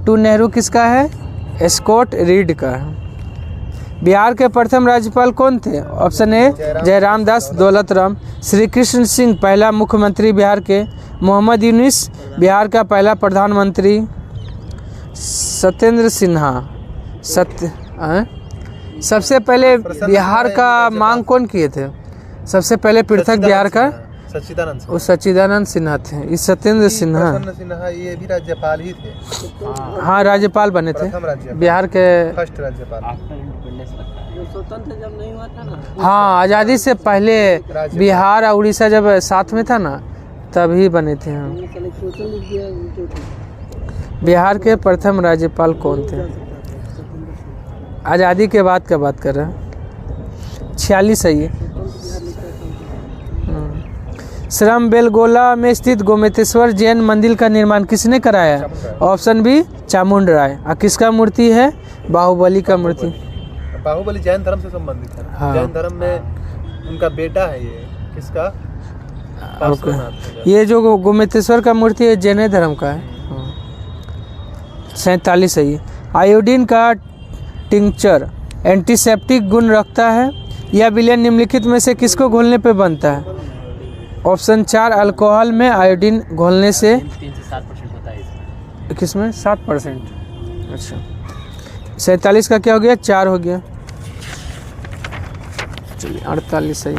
to Nehru किसका है? स्कॉट रीड का है। बिहार के प्रथम राज्यपाल कौन थे? ऑप्शन ए, जयराम दास दौलतराम। श्री कृष्ण सिंह पहला मुख्यमंत्री बिहार के। मोहम्मद यूनुस बिहार का पहला प्रधानमंत्री। सत्येंद्र सिन्हा सबसे पहले बिहार का मांग कौन किए थे? सबसे पहले पृथक बिहार का सच्चिदानंद सिन्हा थे। इस सत्येंद्र सिन्हा ये भी राज्यपाल ही थे। हाँ, राज्यपाल बने थे बिहार के। फर्स्ट राज्यपाल आफ्टर इंडिपेंडेंस लगता है। स्वतंत्र जब नहीं हुआ था ना, हाँ, आज़ादी से पहले बिहार और उड़ीसा जब साथ में था ना, तभी बने थे। हम बिहार के प्रथम राज्यपाल कौन थे? आज़ादी के बाद का बात कर रहे हैं। 46 है ये। श्रम बेलगोला में स्थित गोमतेश्वर जैन मंदिर का निर्माण किसने कराया? ऑप्शन बी, चामुंड राय। और किसका मूर्ति है? बाहुबली का मूर्ति। बाहुबली जैन धर्म से संबंधित है। हाँ। जैन धर्म में उनका बेटा है। ये किसका? ये जो गोमतेश्वर का मूर्ति है जैन धर्म का है। 47 है ये। आयोडीन का टिंचर एंटीसेप्टिक गुण रखता है। यह विलयन निम्नलिखित में से किसको घोलने पे बनता है? ऑप्शन 4, अल्कोहल में आयोडीन घोलने से। 3 से 7% होता है इसमें। किसमें? 7%। अच्छा। 47 का क्या हो गया? 4 हो गया। चलिए 48 है।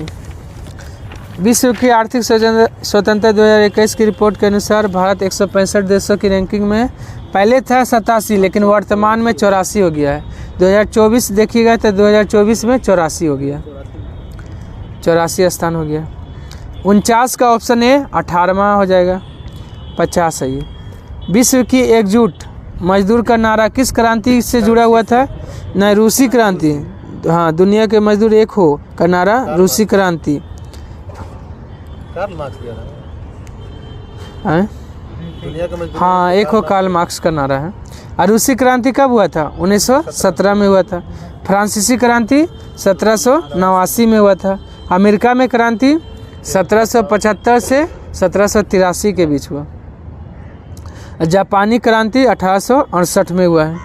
विश्व की आर्थिक स्वतंत्रता 2021 की रिपोर्ट के अनुसार भारत 165 देशों की रैंकिंग में पहले था 87 लेकिन वर्तमान में 84 हो गया है। 2024 देखिएगा तो 2024 में 84 हो गया, 84 स्थान हो गया। 49 का ऑप्शन ए 18वां हो जाएगा, 50 है ये। विश्व की एकजुट मजदूर का नारा किस क्रांति से जुड़ा हुआ था? न रूसी क्रांति, हाँ, दुनिया के मजदूर एक हो का नारा रूसी क्रांति। कार्ल मार्क्स दिया था। हैं? दुनिया का मजदूर हाँ, एक हो कार्ल मार्क्स का नारा है। और रूसी क्रांति कब हुआ था? 1917 में हुआ था। फ्रांसीसी क्रांति 1789 में हुआ था। अमेरिका में क्रांति 1775 से 1783 के बीच हुआ। जापानी क्रांति 1868 में हुआ है।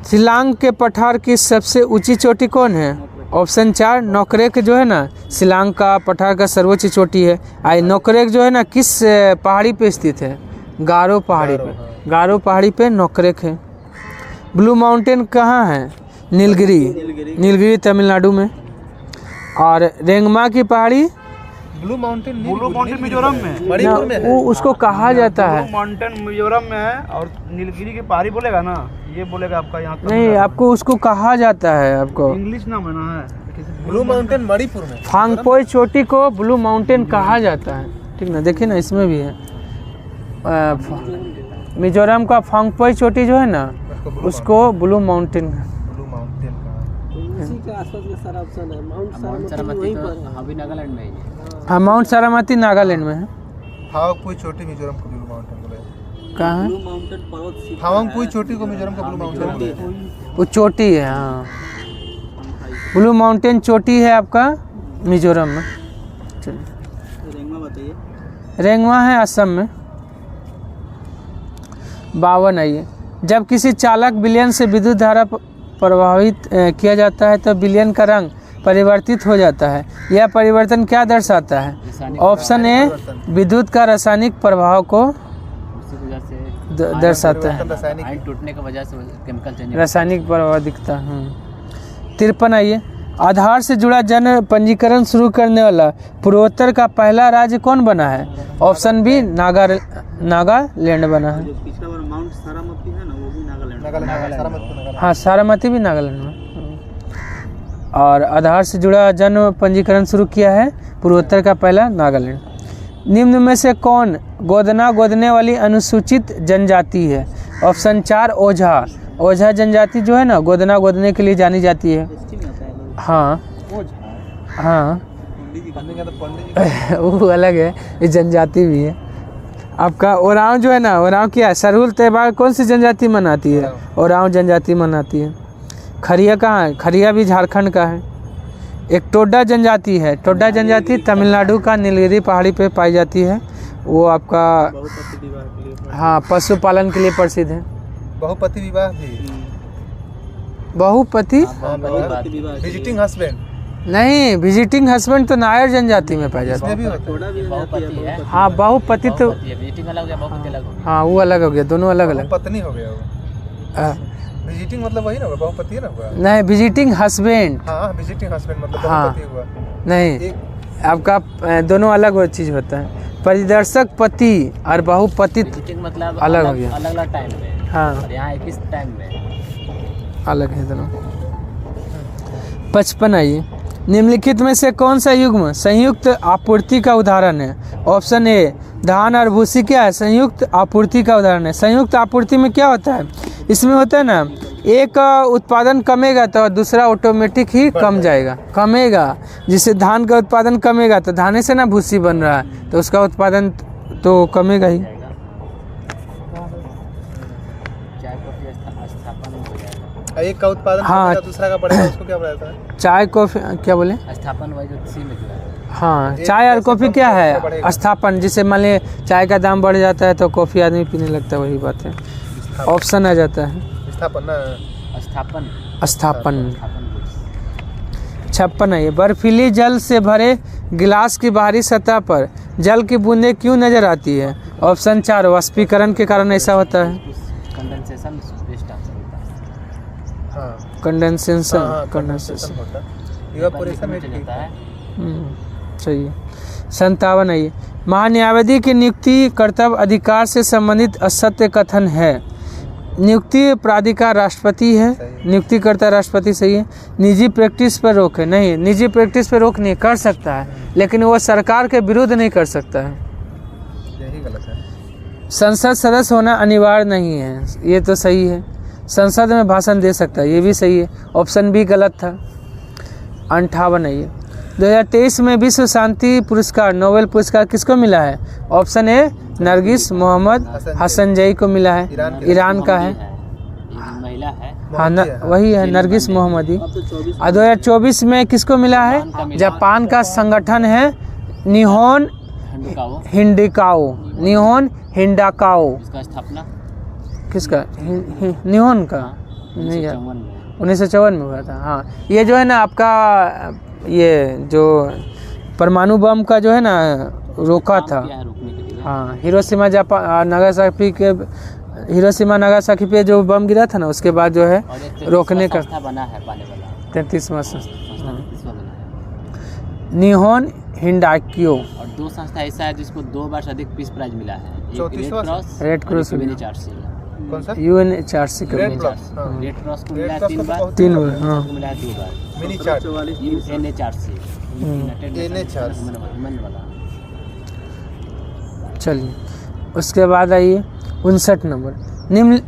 शिलांग के पठार की सबसे ऊंची चोटी कौन है? ऑप्शन 4 नोकरेक जो है ना, शिलांग का पठार का सर्वोच्च चोटी है। आई नोकरेक जो है ना किस पहाड़ी पे स्थित है? गारो पहाड़ी पे। गारो पहाड़ी पे नोकरेक है। ब्लू माउंटेन कहाँ है? नीलगिरी, नीलगिरी तमिलनाडु में। और रेंगमा की पहाड़ी ब्लू माउंटेन मिजोरम में, मणिपुर में है। वो उसको कहा जाता है। ब्लू माउंटेन मिजोरम में है। और नीलगिरी की पहाड़ी बोलेगा ना, ये बोलेगा आपका यहाँ नहीं, आपको उसको कहा जाता है, आपको इंग्लिश नाम है ना है। ब्लू माउंटेन मणिपुर में। फांगपोई चोटी को ब्लू माउंटेन कहा जाता है, ठीक ना। देखिए ना, इसमें भी है। मिजोरम का फांगपोई चोटी जो है ना, उसको ब्लू माउंटेन। ब्लू माउंटेन का इसी के आसपास का सारा ऑप्शन है। माउंट माउंट सारामती वहीं पर है। हाँ भी नागालैंड में ही है। हाँ, माउंट सारामती नागालैंड में है। फावंगपुई चोटी मिजोरम को ब्लू माउंटेन बोला। कहाँ है? ब्लू माउंटेन पर्वत सीखा फावंगपुई चोटी को मिजोरम का ब्लू माउंटेन बोला। वो चोटी है, हाँ। ब्लू माउंटेन चोटी है आपका मिजोरम में। चलिए, रेंगमा बताइए। रेंगमा है असम में। 52 आइए। जब किसी चालक विलयन से विद्युत धारा प्रभावित किया जाता है तो विलयन का रंग परिवर्तित हो जाता है। यह परिवर्तन क्या दर्शाता है? ऑप्शन ए विद्युत का रासायनिक प्रभाव को उसी वजह से दर्शाता है। रासायनिक आयन टूटने की वजह से केमिकल चेंज रासायनिक प्रभाव दिखता है। 53 आइए। आधार से जुड़ा जन पंजीकरण शुरू करने वाला पूर्वोत्तर का पहला राज्य कौन बना है? ऑप्शन बी नागालैंड बना है। जो पिछला बार माउंट सारामती है ना, वो भी नागालैंड में। नागालैंड। हाँ, सारामती भी नागालैंड में। और आधार से जुड़ा जन पंजीकरण शुरू किया है पूर्वोत्तर का पहला नागालैंड। निम्न में से कौन गोदने वाली अनुसूचित जनजाति है? ऑप्शन 4 ओझा। ओझा जनजाति जो है ना, गोदने के लिए जानी जाती है। हाँ हाँ, वो अलग है, ये जनजाति भी है। आपका ओरांव जो है ना, ओरांव क्या है? सरहुल त्यौहार कौन सी जनजाति मनाती है? ओरांव जनजाति मनाती है। खरिया कहाँ है? खरिया भी झारखंड का है। एक टोडा जनजाति है। टोडा जनजाति तमिलनाडु का नीलगिरी पहाड़ी पे पाई जाती है। वो आपका बहुपति विवाह के लिए। हाँ, पशुपालन के लिए प्रसिद्ध है। बहुपति विवाह भी। बहुपति बहुपति विवाह के लिए। विजिटिंग हस्बैंड नहीं, विजिटिंग हस्बैंड तो नायर जनजाति में पाया जाता है। इसमें भी होता है। थोड़ा भी बहुपति है। हाँ, बहुपति तो विजिटिंग अलग हो गया, बहुपति अलग हो गया। हाँ, वो अलग हो गया, दोनों अलग अलग। पत्नी हो गया वो। विजिटिंग मतलब वही ना हुआ, बहुपति है ना हुआ। नहीं, विजिटिंग हस्बैंड हाँ, विजिटिंग हस्बैंड मतलब हाँ। बहुपति हुआ। नहीं, आपका दोनों अलग चीज़ होता है। परिदर्शक पति और बहुपति विजिटिंग मतलब अलग हो गया। अलग अलग टाइम में। हाँ, और यहाँ एक इस टाइम में अलग है दोनों। 55 आइए। निम्नलिखित में से कौन सा युग्म संयुक्त आपूर्ति का उदाहरण है? ऑप्शन ए धान और भूसी क्या है? संयुक्त आपूर्ति का उदाहरण है। संयुक्त आपूर्ति में क्या होता है? इसमें होता है ना, एक उत्पादन कमेगा तो दूसरा ऑटोमेटिक ही कम जाएगा, कमेगा। जिससे धान का उत्पादन कमेगा तो धाने से ना भूसी बन रहा है तो उसका उत्पादन तो कमेगा ही। चाय कॉफी स्थापन हो जाएगा। एक का उत्पादन हाँ। करेगा, दूसरा का बढ़ेगा, उसको क्या बढ़ाता है? चाय कॉफी क्या बोले? स्थापन वाइज सी में जो है हाँ, एक चाय और पैसे कॉफ़ी कम क्या दूसरा है? बढ़ेगा। स्थापन। जिससे मान लीजिए चाय का दाम बढ़ जाता है तो कॉफ़ी आदमी पीने लगता है, वही बात है। ऑप्शन आ जाता है स्थापन ना। स्थापन स्थापन। स्थापन goods। 56 है ये। बर्फीली जल से भरे गिलास की बाहरी सतह पर जल की बूंदें क्यों नजर आती है? ऑप्शन 4 वाष्पीकरण के कारण ऐसा होता है। कंडेंसेशन बेस्ट आंसर होता है। हाँ, कंडेंसेशन हाँ, कंडेंसेशन होता है। इवापोरेशन में ठीक जाता है। है। सही है। 57 है ये। महान्यायाधीश की नियुक्ति कर्तव्य अधिकार से संबंधित असत्य कथन है। नियुक्ति प्राधिकार राष्ट्रपति है, नियुक्ति करता राष्ट्रपति, सही है। निजी प्रैक्टिस पर रोक है, नहीं, निजी प्रैक्टिस पर रोक नहीं कर सकता है, लेकिन वो सरकार के विरुद्ध नहीं कर सकता है। यही गलत है। संसद सदस्य होना अनिवार्य नहीं है, ये तो सही है। संसद में भाषण दे सकता है, ये भी सही है। ऑप्शन बी गलत था, 58 है ये। 2023 में विश्व शांति पुरस्कार, नोबेल पुरस्कार किसको मिला है? ऑप्शन ए नरगिस मोहम्मद हसनजई को मिला है, ईरान का है। महिला है। हाँ वही है, नरगिस मोहम्मदी। और 2024 में किसको मिला है? जापान का संगठन है निहोन हिंडाकाओ, निहोन हिंडाकाओ। इसका स्थापना किसका? निहोन का नहीं यार, 1954 में हुआ था। हाँ, ये जो है ना आपका, ये जो परमाणु बम का जो है ना रोका था। हाँ, हिरोशिमा जापान नागासाकी के, हिरोशिमा नागासाकी पे जो बम गिरा था ना, उसके बाद जो है रोकने का बना है पाने वाला 33वां निहोन हिंडाकियो। और 2 संस्था ऐसा है जिसको 2 बार से अधिक पीस प्राइज मिला है। एक रेड क्रॉस UNHRC, कौन सा? UNHRC का रेड क्रॉस, हाँ। रेड क्रॉस को मिला है 3 बार, 3 बार, हाँ। मिला है 2 बार। Mini chart, UNHRC, NHRC। चलिए उसके बाद आइए 59 नंबर।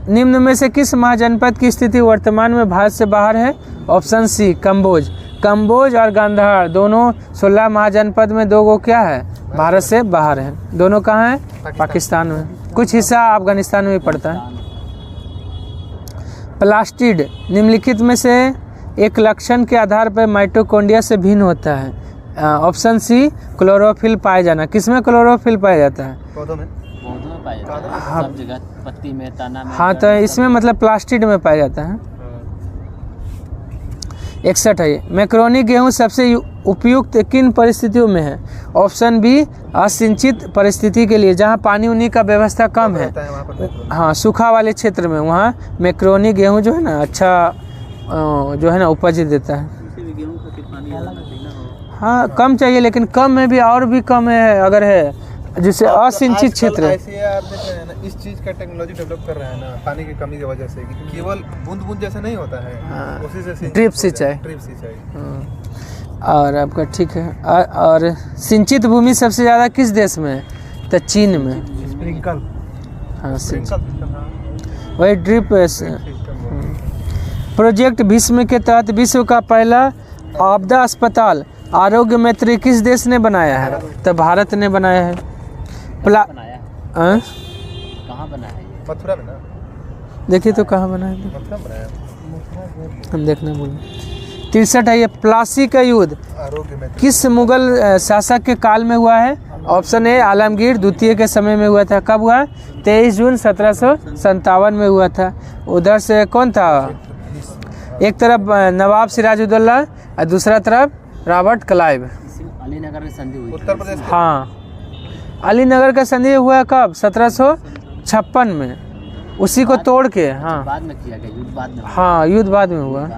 निम्न में से किस महाजनपद की स्थिति वर्तमान में भारत से बाहर है? ऑप्शन सी कंबोज। कंबोज और गांधार दोनों 16 महाजनपद में 2 गो क्या है? भारत से बाहर है। दोनों कहाँ हैं? पाकिस्तान में। कुछ हिस्सा अफगानिस्तान में भी पड़ता है। प्लास्टिड निम्नलिखित में से एक लक्षण के आधार पर माइटोकॉन्ड्रिया से भिन्न होता है। ऑप्शन सी क्लोरोफिल पाया जाना। किसमें क्लोरोफिल पाया जाता है? पौधों में पाया जाता है, हाँ। सब जगह, पत्ती में, तना में। हाँ, तो इसमें मतलब प्लास्टिड में पाया जाता है। 61 है। मैक्रोनी गेहूँ सबसे उपयुक्त किन परिस्थितियों में है? ऑप्शन बी असिंचित परिस्थिति के लिए, जहाँ पानी उनी का व्यवस्था कम है। हाँ, सूखा वाले क्षेत्र में, वहाँ मैक्रोनी गेहूँ जो है ना अच्छा जो है ना उपज देता है। गेहूं खातिर पानी ज़्यादा चाहिए ना। हाँ, कम चाहिए, लेकिन कम में भी और भी कम है अगर है, जिससे असिंचित क्षेत्र है। ऐसे आप देख रहे हैं ना, इस चीज का टेक्नोलॉजी डेवलप कर रहे हैं ना, पानी की कमी की वजह से, कि केवल बूंद बूंद जैसे नहीं होता है। हाँ, उसी से ड्रिप सिंचाई। ड्रिप सिंचाई। और आपका ठीक है। और सिंचित भूमि सबसे ज़्यादा किस देश में है? तो चीन में। स्प्रिंकल। हाँ, सिंचित, वही ड्रिप। प्रोजेक्ट भीष्म के तहत विश्व का पहला आपदा अस्पताल आरोग्य मैत्री किस देश ने बनाया है? तो भारत ने बनाया है। बनाया है। हाँ? कहाँ बना है ये? मथुरा में ना, देखिए तो कहाँ बना है, मथुरा में बनाया। हम देखना भूल। 63 है। ये प्लासी का युद्ध आरोग्य में किस मुगल शासक के काल में हुआ है? ऑप्शन ए आलमगीर द्वितीय के समय में हुआ था। कब हुआ? 23 जून 1757 में हुआ था। उधर से कौन था? एक तरफ नवाब सिराजुद्दौला और दूसरा तरफ रॉबर्ट क्लाइव। अलीनगर में संधि हुई। उत्तर प्रदेश के हाँ, अलीनगर का संधि हुआ कब? 1756 में, उसी को तोड़ के। हाँ बाद में किया गया, युद्ध बाद में। हाँ, युद्ध बाद में हुआ।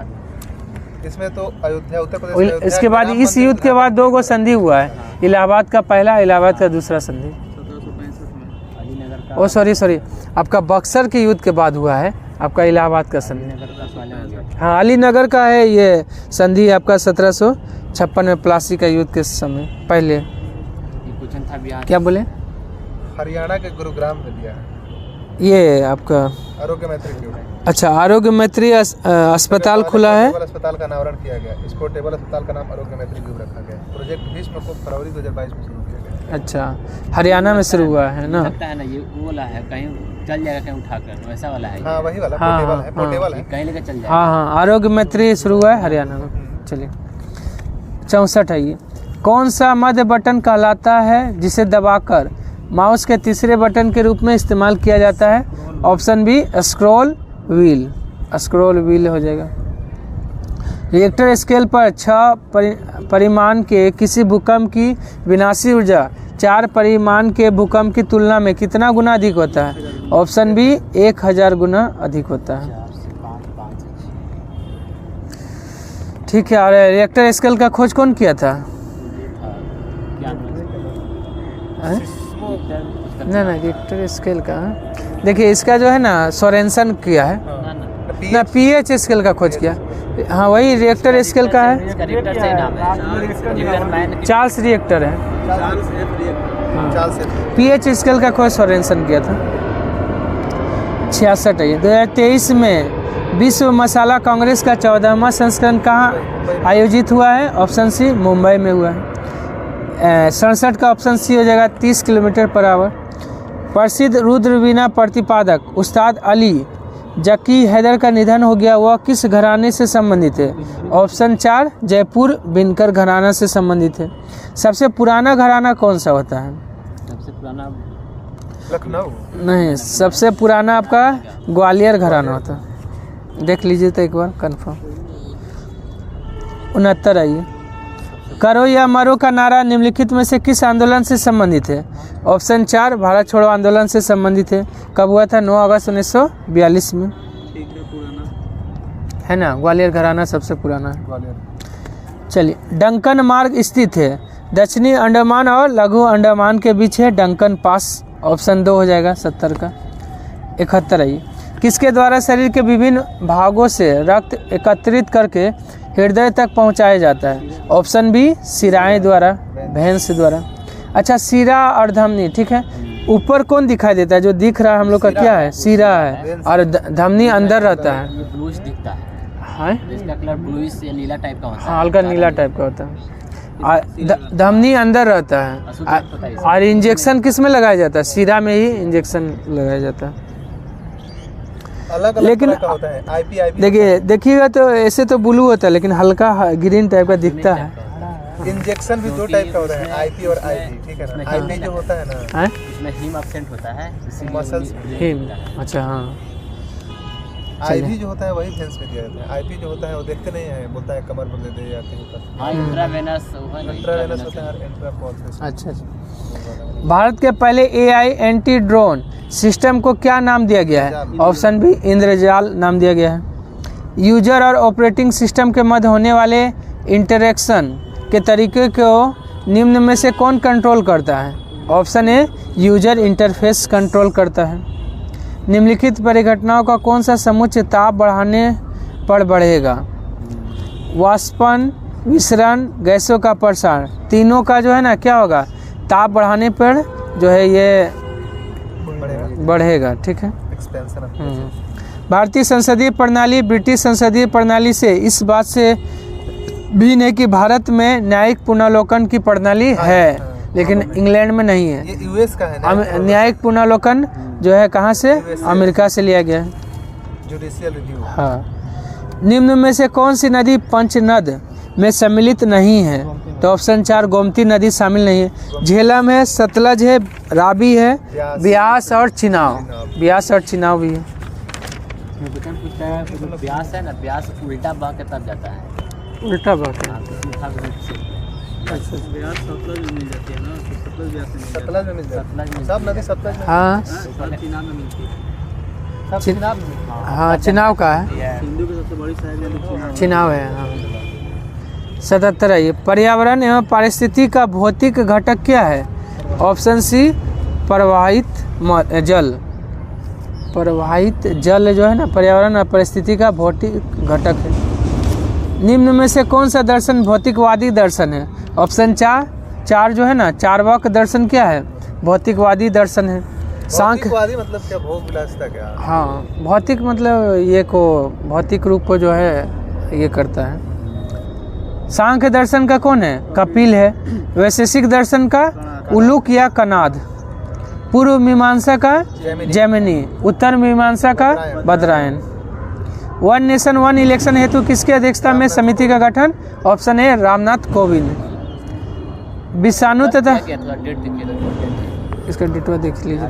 इसमें तो अयोध्या, उत्तर प्रदेश के अयोध्या इसके बाद, इस युद्ध के बाद 2 गो संधि हुआ है। इलाहाबाद का पहला, इलाहाबाद का दूसरा संधि। 1765 में अलीनगर का, ओ सॉरी, आपका बक्सर के युद्ध के बाद हुआ है आपका इलाहाबाद का संधि। अलीनगर का पहले हो गया। हाँ, अलीनगर का है ये संधि आपका 1756 में, प्लासी का युद्ध के समय पहले। ये क्वेश्चन था बिहार। क्या बोले? हरियाणा के गुरुग्राम में दिया है ये आपका, आरोग्य मैत्री क्यों? अच्छा, आरोग्य मैत्री अस्पताल खुला है। टेबल अस्पताल का अनावरण किया गया। इसको टेबल अस्पताल का नाम आरोग्य मैत्री क्यों रखा गया? प्रोजेक्ट भीष्म को फरवरी 2022 में शुरू किया गया। अच्छा, हरियाणा में शुरू हुआ है ना? लगता है ना, ये वो वाला है, कहीं चल जाएगा कहीं उठाकर, वैसा वाला है। हाँ, वही वाला हाँ, पोर्टेबल हाँ, है, पोर्टेबल है। कहीं लेकर चल जाएगा। हाँ, आरोग्य मैत्री शुरू हुआ है हरियाणा में। चलिए 64 है। ये कौन सा मध्य बटन कहलाता है जिसे दबाकर माउस के तीसरे बटन के रूप में इस्तेमाल किया जाता है? Option B scroll wheel. Scroll wheel हो जाएगा। रिएक्टर स्केल पर 6 परिमाण के किसी भूकंप की विनाशी ऊर्जा 4 परिमाण के भूकंप की तुलना में कितना गुना अधिक होता है? ऑप्शन बी 1000 गुना अधिक होता है। 4 से 5 ठीक है। और रिएक्टर स्केल का खोज कौन किया था? क्या हैं? ना रिक्टर स्केल का देखिए, इसका जो है ना सोरेंसन किया है ना, पीएच स्केल का खोज किया। हाँ वही रिएक्टर स्केल का है, इसका रिक्टर सही नाम है, रिक्टर मैन चार्ल्स रिएक्टर है। चार्ल्स पीएच स्केल का खोज सोरेंसन किया था। 66 है ये। 2023 में विश्व मसाला कांग्रेस का 14वां संस्करण कहाँ आयोजित हुआ है? ऑप्शन सी मुंबई में हुआ है। 67 का ऑप्शन सी हो जाएगा 30 किलोमीटर पर आवर। प्रसिद्ध रुद्रवीणा प्रतिपादक उस्ताद अली जकी हैदर का निधन हो गया, वह किस घराने से संबंधित है? ऑप्शन 4 जयपुर बिनकर घराना से संबंधित है। सबसे पुराना घराना कौन सा होता है? सबसे पुराना लखनऊ। नहीं, सबसे पुराना आपका ग्वालियर घराना होता है। देख लीजिए तो एक बार कंफर्म। 69 आइए। करो या मरो का नारा निम्नलिखित में से किस आंदोलन से संबंधित है? ऑप्शन 4 भारत छोड़ो आंदोलन से संबंधित है। कब हुआ था? 9 अगस्त 1942 में, ठीक है पुराना। है ना। ग्वालियर घराना सबसे पुराना है। ग्वालियर। चलिए, डंकन मार्ग स्थित है दक्षिणी अंडमान और लघु अंडमान के बीच है डंकन पास। ऑप्शन 2 हो जाएगा 70 का। 71 आइए। किसके द्वारा शरीर के विभिन्न भागों से रक्त एकत्रित करके हृदय तक पहुंचाया जाता है? ऑप्शन बी शिराएं द्वारा, भैंस द्वारा। अच्छा, शिरा और धमनी, ठीक है। ऊपर कौन दिखाई देता है? जो दिख रहा है हम लोग का क्या है? शिरा है, और धमनी अंदर रहता है। ये ब्लूइश दिखता है, हाँ, इसका कलर ब्लूइश या नीला टाइप का होता है। हल्का नीला टाइप का होता है। धमनी अंदर रहता है। और इंजेक्शन किस में लगाया जाता है? शिरा में ही इंजेक्शन लगाया जाता है। अलग अलग लेकिन तरह का होता है। आईपी देखिएगा तो ऐसे तो ब्लू होता है, लेकिन हल्का ग्रीन टाइप का दिखता है। इंजेक्शन भी 2 टाइप का होता है, आईपी और आईवी, ठीक है ना। आईपी जो होता है ना, हैं? इसमें हीम एब्सेंट होता है, इसीलिए मसल्स हिम, अच्छा हाँ। आईवी जो होता है वही भेंस में दिया जाता है। आईपी जो होता है वो देखते नहीं है, बोलता है कमर पर दे दे या कहीं पर। हाँ, इंट्रावेनस इंट्रावेनस होता है, इंट्रापॉस। अच्छा अच्छा। भारत के पहले AI एंटी ड्रोन सिस्टम को क्या नाम दिया गया है? ऑप्शन बी इंद्रजाल नाम दिया गया है। यूजर और ऑपरेटिंग सिस्टम के मध्य होने वाले इंटरेक्शन के तरीके को निम्न में से कौन कंट्रोल करता है? Option a user interface control करता है। निम्नलिखित परिघटनाओं का कौन सा समुच्च ताप बढ़ाने पर बढ़ेगा? वाष्पन, विसरण, गैसों का प्रसार, तीनों का जो है ना क्या होगा? ताप बढ़ाने पर जो है ये बढ़ेगा, ठीक है। एक्सपेंशन। भारतीय संसदीय प्रणाली ब्रिटिश संसदीय प्रणाली से इस बात से भिन्न है कि भारत में न्यायिक पुनर्लोकन की प्रणाली है, लेकिन इंग्लैंड में नहीं है। ये यूएस का है ना। न्यायिक पुनर्लोकन जो है कहाँ से? अमेरिका से लिया गया है। Judicial review. हाँ। निम्न में से कौन सी नदी पंचनद में सम्मिलित नहीं है? तो ऑप्शन 4 गोमती नदी शामिल नहीं है। झेलम है, सतलज है, रावी है, ब्यास और चिनाव। ब्यास और चिनाव भी है। क्वेश्चन पूछता है, ब्यास है ना, ब्यास उल्टा बह के तब जाता है। उल्टा बात है। हाँ, तो मीठा भी ब्यास सतलज में मिल जाती है ना, तो सतलज ब्यास में मिल जाती सतलज में मिल जाती है। सब नदी सतलज में। हाँ है। सब चीना में मिलती है। सब चिनाब में। हाँ, चिनाव का है। हिंदू की सबसे बड़ी शहर है चीना। चिनाव है। हाँ। 77 है ये। पर्यावरण एवं पारिस्थितिकी का भौतिक घटक क्या है? ऑप्शन सी प्रवाहित जल। प्रवाहित जल जो है ना पर्यावरण और परिस्थिति का भौतिक घटक है। निम्न में से कौन सा दर्शन भौतिकवादी दर्शन है? ऑप्शन 4 जो है ना चार्वाक दर्शन क्या है? भौतिकवादी दर्शन है। सांख्य भौतिकवादी मतलब क्या? भोग विलासिता क्या? हाँ, भौतिक मतलब ये को भौतिक रूप को जो है ये करता है। सांख्य दर्शन का कौन है? कपिल है। वैशेषिक दर्शन का उलूक या कनाद। पूर्व मीमांसा का जैमिनी। उत्तर मीमांसा का बदरायन। वन नेशन वन इलेक्शन हेतु किसकी अध्यक्षता में समिति का गठन? Option A Ramnath Kovind. विषाणु तथा डेट देखिए, इसका डिटेल देख लीजिए।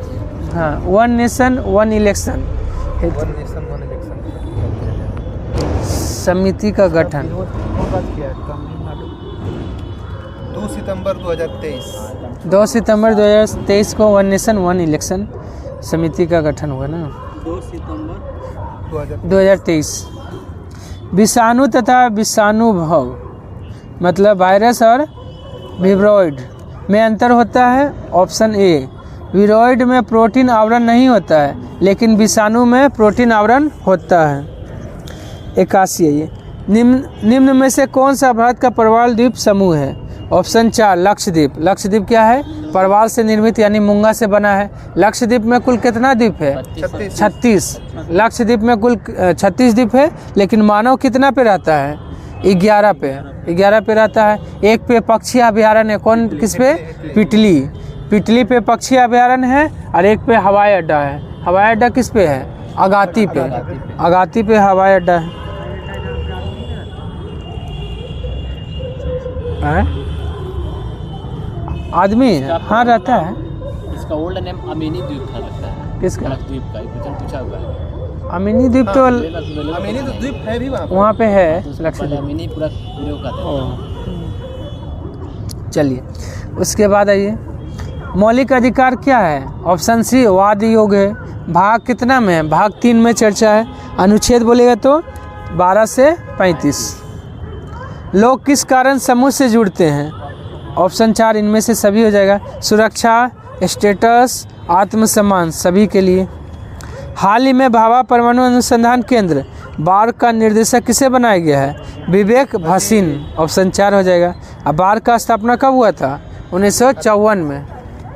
हाँ, वन नेशन वन इलेक्शन हेतु वन नेशन वन इलेक्शन समिति का गठन। 2 सितंबर 2023। 2 सितंबर 2023 को वन नेशन वन इलेक्शन समिति का गठन हुआ ना। 2 सितंबर 2023। विषाणु तथा विषाणुभव मतलब वायरस और विब्रॉइड में अंतर होता है? ऑप्शन ए, वीरोइड में प्रोटीन आवरण नहीं होता है, लेकिन विषाणु में प्रोटीन आवरण होता है। 81 है ये। निम्न में से कौन सा भारत का प्रवाल द्वीप समूह है? ऑप्शन 4, लक्षद्वीप। लक्षद्वीप क्या है? प्रवाल से निर्मित यानी मूंगा से बना है। लक्षद्वीप में कुल कितना द्वीप है? 36। लक्षद्वीप में कुल 36 द्वीप है, लेकिन मानव कितना पे रहता है? 11 पे। 11 पे रहता है। एक पे पक्षी अभयारण्य है, कौन किस पे? पिटली। पिटली पे पक्षी अभयारण्य है, और एक पे हवाई अड्डा है। हवाई अड्डा किस पे है? अगाती पे। अगाती पे हवाई अड्डा है। आदमी हाँ रहता है। इसका ओल्ड नेम अमीनी द्वीप था लगता है। किसका? लक्षद्वीप का क्वेश्चन पूछा हुआ है। अमीनी द्वीप तो अमीनी तो द्वीप है भी वहाँ पे है। पहले लक्षद्वीप। अमीनी पूरा वीडियो का था। चलिए उसके बाद आइए, मौलिक अधिकार क्या है? ऑप्शन सी, वाद योग है। भाग कितना में है? भाग 3 में चर्चा है। अनुच्छेद बोलेगा तो 12 से 35। लोग किस कारण समूह से जुड़ते हैं? ऑप्शन 4, इनमें से सभी हो जाएगा। सुरक्षा, स्टेटस, आत्मसम्मान, सभी के लिए। हाल ही में भाभा परमाणु अनुसंधान केंद्र बार का निर्देशक किसे बनाया गया है? विवेक भसीन। ऑप्शन 4 हो जाएगा। अब बार का स्थापना कब हुआ था? 1954 में।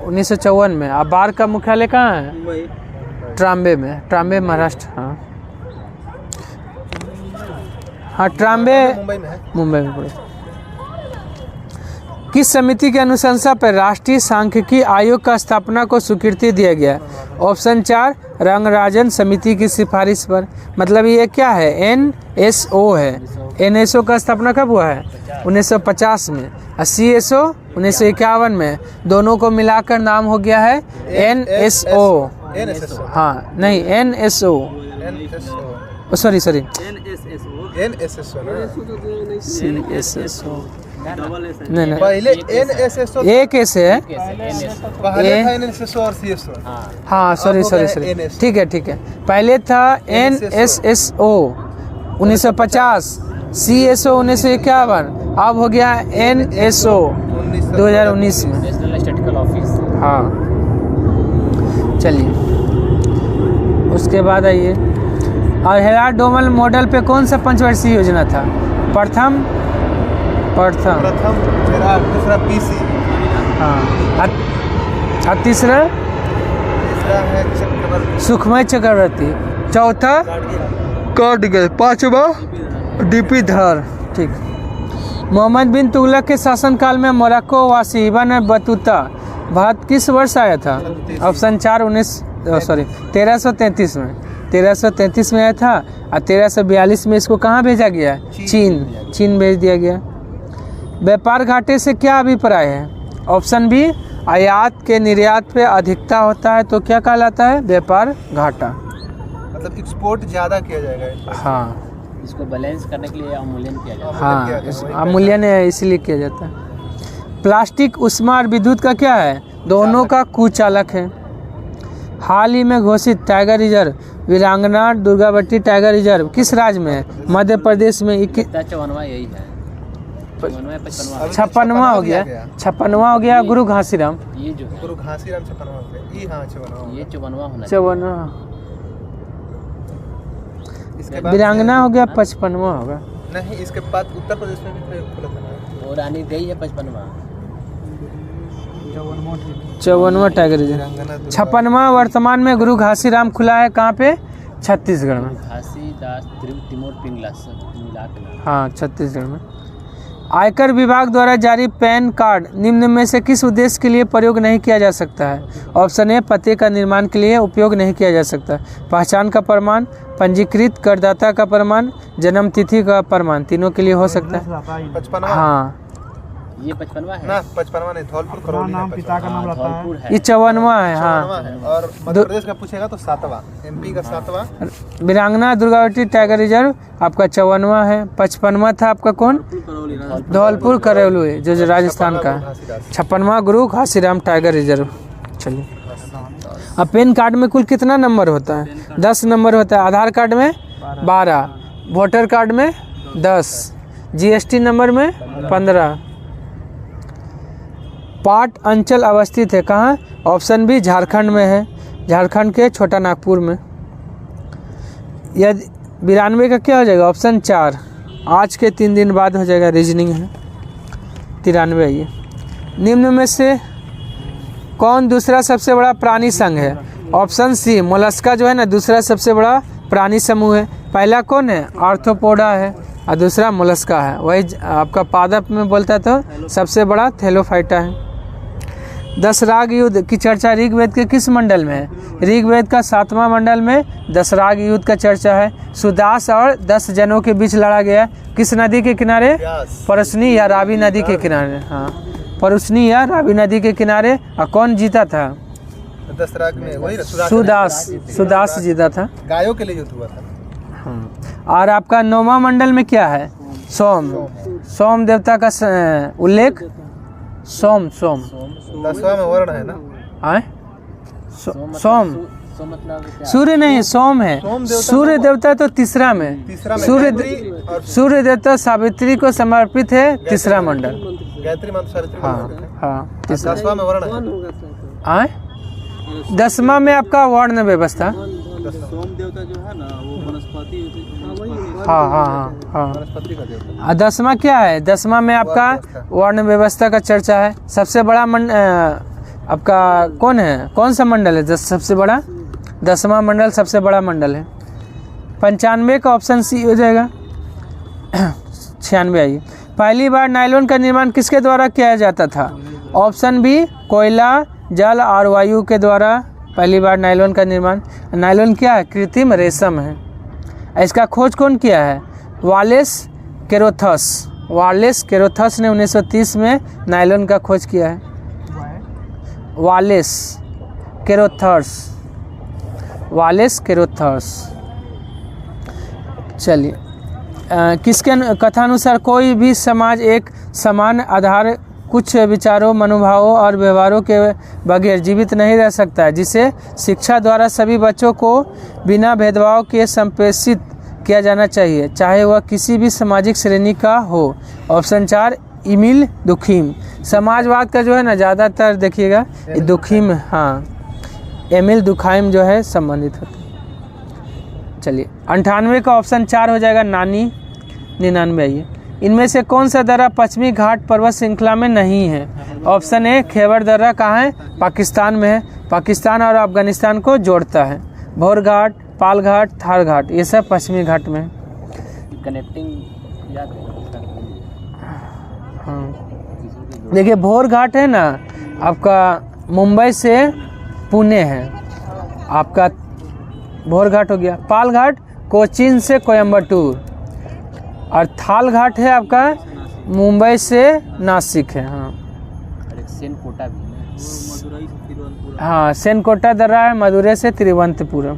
1954 में। अब बार का मुख्यालय कहाँ है? ट्राम्बे में। ट्राम्बे महाराष्ट्र। हाँ ट्राम्बे मुंबई में है। मुंबई में पड़े। किस समिति की अनुशंसा पर राष्ट्रीय सांख्यिकी आयोग का स्थापना को स्वीकृति दिया गया? ऑप्शन 4, रंगराजन समिति की सिफारिश पर। मतलब ये क्या है? NSO है। NSO का स्थापना कब हुआ है? 1950 में। और CSO 1951 में। दोनों को मिलाकर नाम हो गया है NSO। हाँ नहीं NSO। सॉरी NSSO नहीं पहले NSSO एक ऐसे है। पहले था NSSO और CSO। हाँ सॉरी ठीक है। पहले था NSSO 1950, CSO 1951, अब हो गया NSO 2019 में। National statistical office. हाँ चलिए उसके बाद आइए, और हेराल्ड डोमल मॉडल पे कौन सा पंचवर्षीय योजना था? प्रथम मेरा दूसरा PC। हाँ और तीसरा है चक्रवर्ती। सुखमय चक्रवर्ती। चौथा कार्डिगल। पांचवा DP धर। ठीक। मोहम्मद बिन तुगलक के शासनकाल में मोरक्को वासी इब्न बतूता भारत किस वर्ष आया था? ऑप्शन 4, 1333 में। 1333 में आया था, और 1342 में इसको कहाँ भेजा गया? चीन भेज दिया गया। व्यापार घाटे से क्या अभिप्राय है? ऑप्शन बी, आयात के निर्यात पे अधिकता होता है तो क्या कहलाता है? व्यापार घाटा। मतलब एक्सपोर्ट ज़्यादा किया जाएगा। हाँ इसको बैलेंस करने के लिए अवमूल्यन किया जाता है। हाँ अवमूल्यन इसलिए किया जाता है। प्लास्टिक, ऊष्मा और विद्युत का क्या है? दोनों का कुचालक है। हाल ही में घोषित टाइगर रिजर्व वीरांगना दुर्गावती टाइगर रिजर्व किस राज्य में है? मध्य प्रदेश में। 54वां यही है। 56वां हो गया। 56वां हो गया गुरु घासीराम। ये जो है गुरु घासीराम 56वां हो गया। ये 54वां होना चाहिए। 54वां। इसके बाद वीरांगना हो गया 55वां होगा। नहीं, इसके बाद उत्तर प्रदेश में भी प्रयोग खुला था। वो रानी गई है 55वां। 54वां टाइगर रिजर्व। 56वां वर्तमान में गुरु घासीराम खुला है कहाँ पे? छत्तीसगढ़ में। घासीदास तिमोर पिंगला सब मिला के। हाँ छत्तीसगढ़ में। आयकर विभाग द्वारा जारी पैन कार्ड निम्न में से किस उद्देश्य के लिए प्रयोग नहीं किया जा सकता है? ऑप्शन ए, पते का निर्माण के लिए उपयोग नहीं किया जा सकता। पहचान का प्रमाण, पंजीकृत करदाता का प्रमाण, जन्म तिथि का प्रमाण, तीनों के लिए हो सकता है। 55वां। हाँ ये 55वां है ना 55वां नहीं, धौलपुर करौली नाम है पिता का नाम रहता है। धौलपुर है। ये 54वां है। हाँ 54वां है। और मध्य प्रदेश का पूछेगा तो 7वां, MP का 7वां। वीरांगना दुर्गावती टाइगर रिजर्व आपका 54वां है। 55वां था आपका कौन? धौलपुर करौली जो राजस्थान का है। 56वां गुरु घासीराम टाइगर रिजर्व। चलिए अब पैन कार्ड में कुल कितना नंबर होता है? 10 नंबर होता है। आधार कार्ड में 12, वोटर कार्ड में 10, GST नंबर में 15, पाट अंचल अवस्थित है कहाँ? ऑप्शन बी झारखंड में है, झारखंड के छोटा नागपुर में। यदि 92 का क्या हो जाएगा? ऑप्शन 4 आज के 3 दिन बाद हो जाएगा, रीजनिंग है। 93 ये। निम्न में से कौन दूसरा सबसे बड़ा प्राणी संघ है? ऑप्शन सी मोलस्का जो है ना दूसरा सबसे बड़ा प्राणी समूह है। पहला कौन है? आर्थ्रोपोडा है और दूसरा मोलस्का है। वही आपका पादप में बोलता तो सबसे बड़ा थैलोफाइटा है। 10 राग युद्ध की चर्चा ऋग्वेद के किस मंडल में है? ऋग्वेद का 7वां मंडल में 10 राग युद्ध का चर्चा है। सुदास और 10 जनों के बीच लड़ा गया किस नदी के किनारे? परुष्णी या रावी नदी के किनारे। हाँ, परुष्णी या रावी नदी के किनारे। और कौन जीता था? 10 राग में वही सुदास जीता था। गायों के लिए युद्ध हुआ था। और आपका 9वां मंडल में क्या है? सोम देवता का उल्लेख। सोम 10वां में वर्ण है ना? आए सोम सो मतलब क्या? सूर्य नहीं, सोम है। सूर्य देवता तो तीसरा में। सूर्य देवता सावित्री को समर्पित है, तीसरा मंडल। गायत्री मंत्र सावित्री। हाँ 10वां में वर्ण है। आए 10वां में आपका वर्ण व्यवस्था। सोम देवता जो है ना वो वनस्पति। हाँ। वनस्पति का देवता। 10वां क्या है? 10वां में आपका वर्ण व्यवस्था का चर्चा है। सबसे बड़ा आपका कौन है? कौन सा मंडल है सबसे बड़ा? 10वां मंडल सबसे बड़ा मंडल है। 95 का ऑप्शन सी हो जाएगा। 96 आइए। पहली बार नायलॉन का निर्माण किसके द्वारा किया जाता था? ऑप्शन बी कोयला, जल और वायु के द्वारा पहली बार नायलॉन का निर्माण। नायलॉन क्या है? कृत्रिम रेशम है। इसका खोज कौन किया है? वालेस केरोथस ने 1930 में नायलॉन का खोज किया है। वालेस केरोथस। चलिए, किसके कथानुसार कोई भी समाज एक समान आधार कुछ विचारों, मनोभावों और व्यवहारों के बगैर जीवित नहीं रह सकता है, जिसे शिक्षा द्वारा सभी बच्चों को बिना भेदभाव के संप्रेषित किया जाना चाहिए, चाहे वह किसी भी सामाजिक श्रेणी का हो। Option 4 Emile Durkheim. समाजवाद का जो है ना ज़्यादातर देखिएगा दुखीम, हाँ एमिल दुखाइम जो है संबंधित होता है। चलिए 98 का ऑप्शन 4 हो जाएगा नानी। 99 आइए। इनमें से कौन सा दर्रा पश्चिमी घाट पर्वत श्रृंखला में नहीं है? ऑप्शन ए खैबर दर्रा कहाँ है? पाकिस्तान में है। पाकिस्तान और अफगानिस्तान को जोड़ता है। भोर घाट, पाल घाट, थार घाट ये सब पश्चिमी घाट में है। कनेक्टिंग याद है? हाँ देखिए भोर घाट है ना आपका मुंबई से पुणे है, आपका भोर घाट हो गया। पाल घाट कोचीन से कोयम्बटूर और थाल घाट है आपका मुंबई से नासिक है। हाँ सेनकोटा भी है। मदुरई से तिरुवनंतपुरम। हाँ सेनकोटा दर्रा है मदुरई से तिरुवनंतपुरम।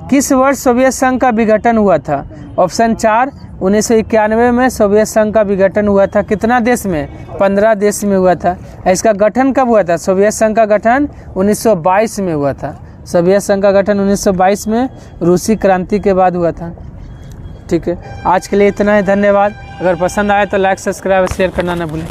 किस वर्ष सोवियत संघ का विघटन हुआ था? ऑप्शन 4 1991 में सोवियत संघ का विघटन हुआ था। कितना देश में? 15 देश में हुआ था। इसका गठन कब हुआ था? सोवियत संघ का गठन 1922 में हुआ था। सोवियत संघ का गठन 1922 में रूसी क्रांति के बाद हुआ था। ठीक है, आज के लिए इतना ही। धन्यवाद। अगर पसंद आए तो लाइक, सब्सक्राइब, शेयर करना ना भूलें।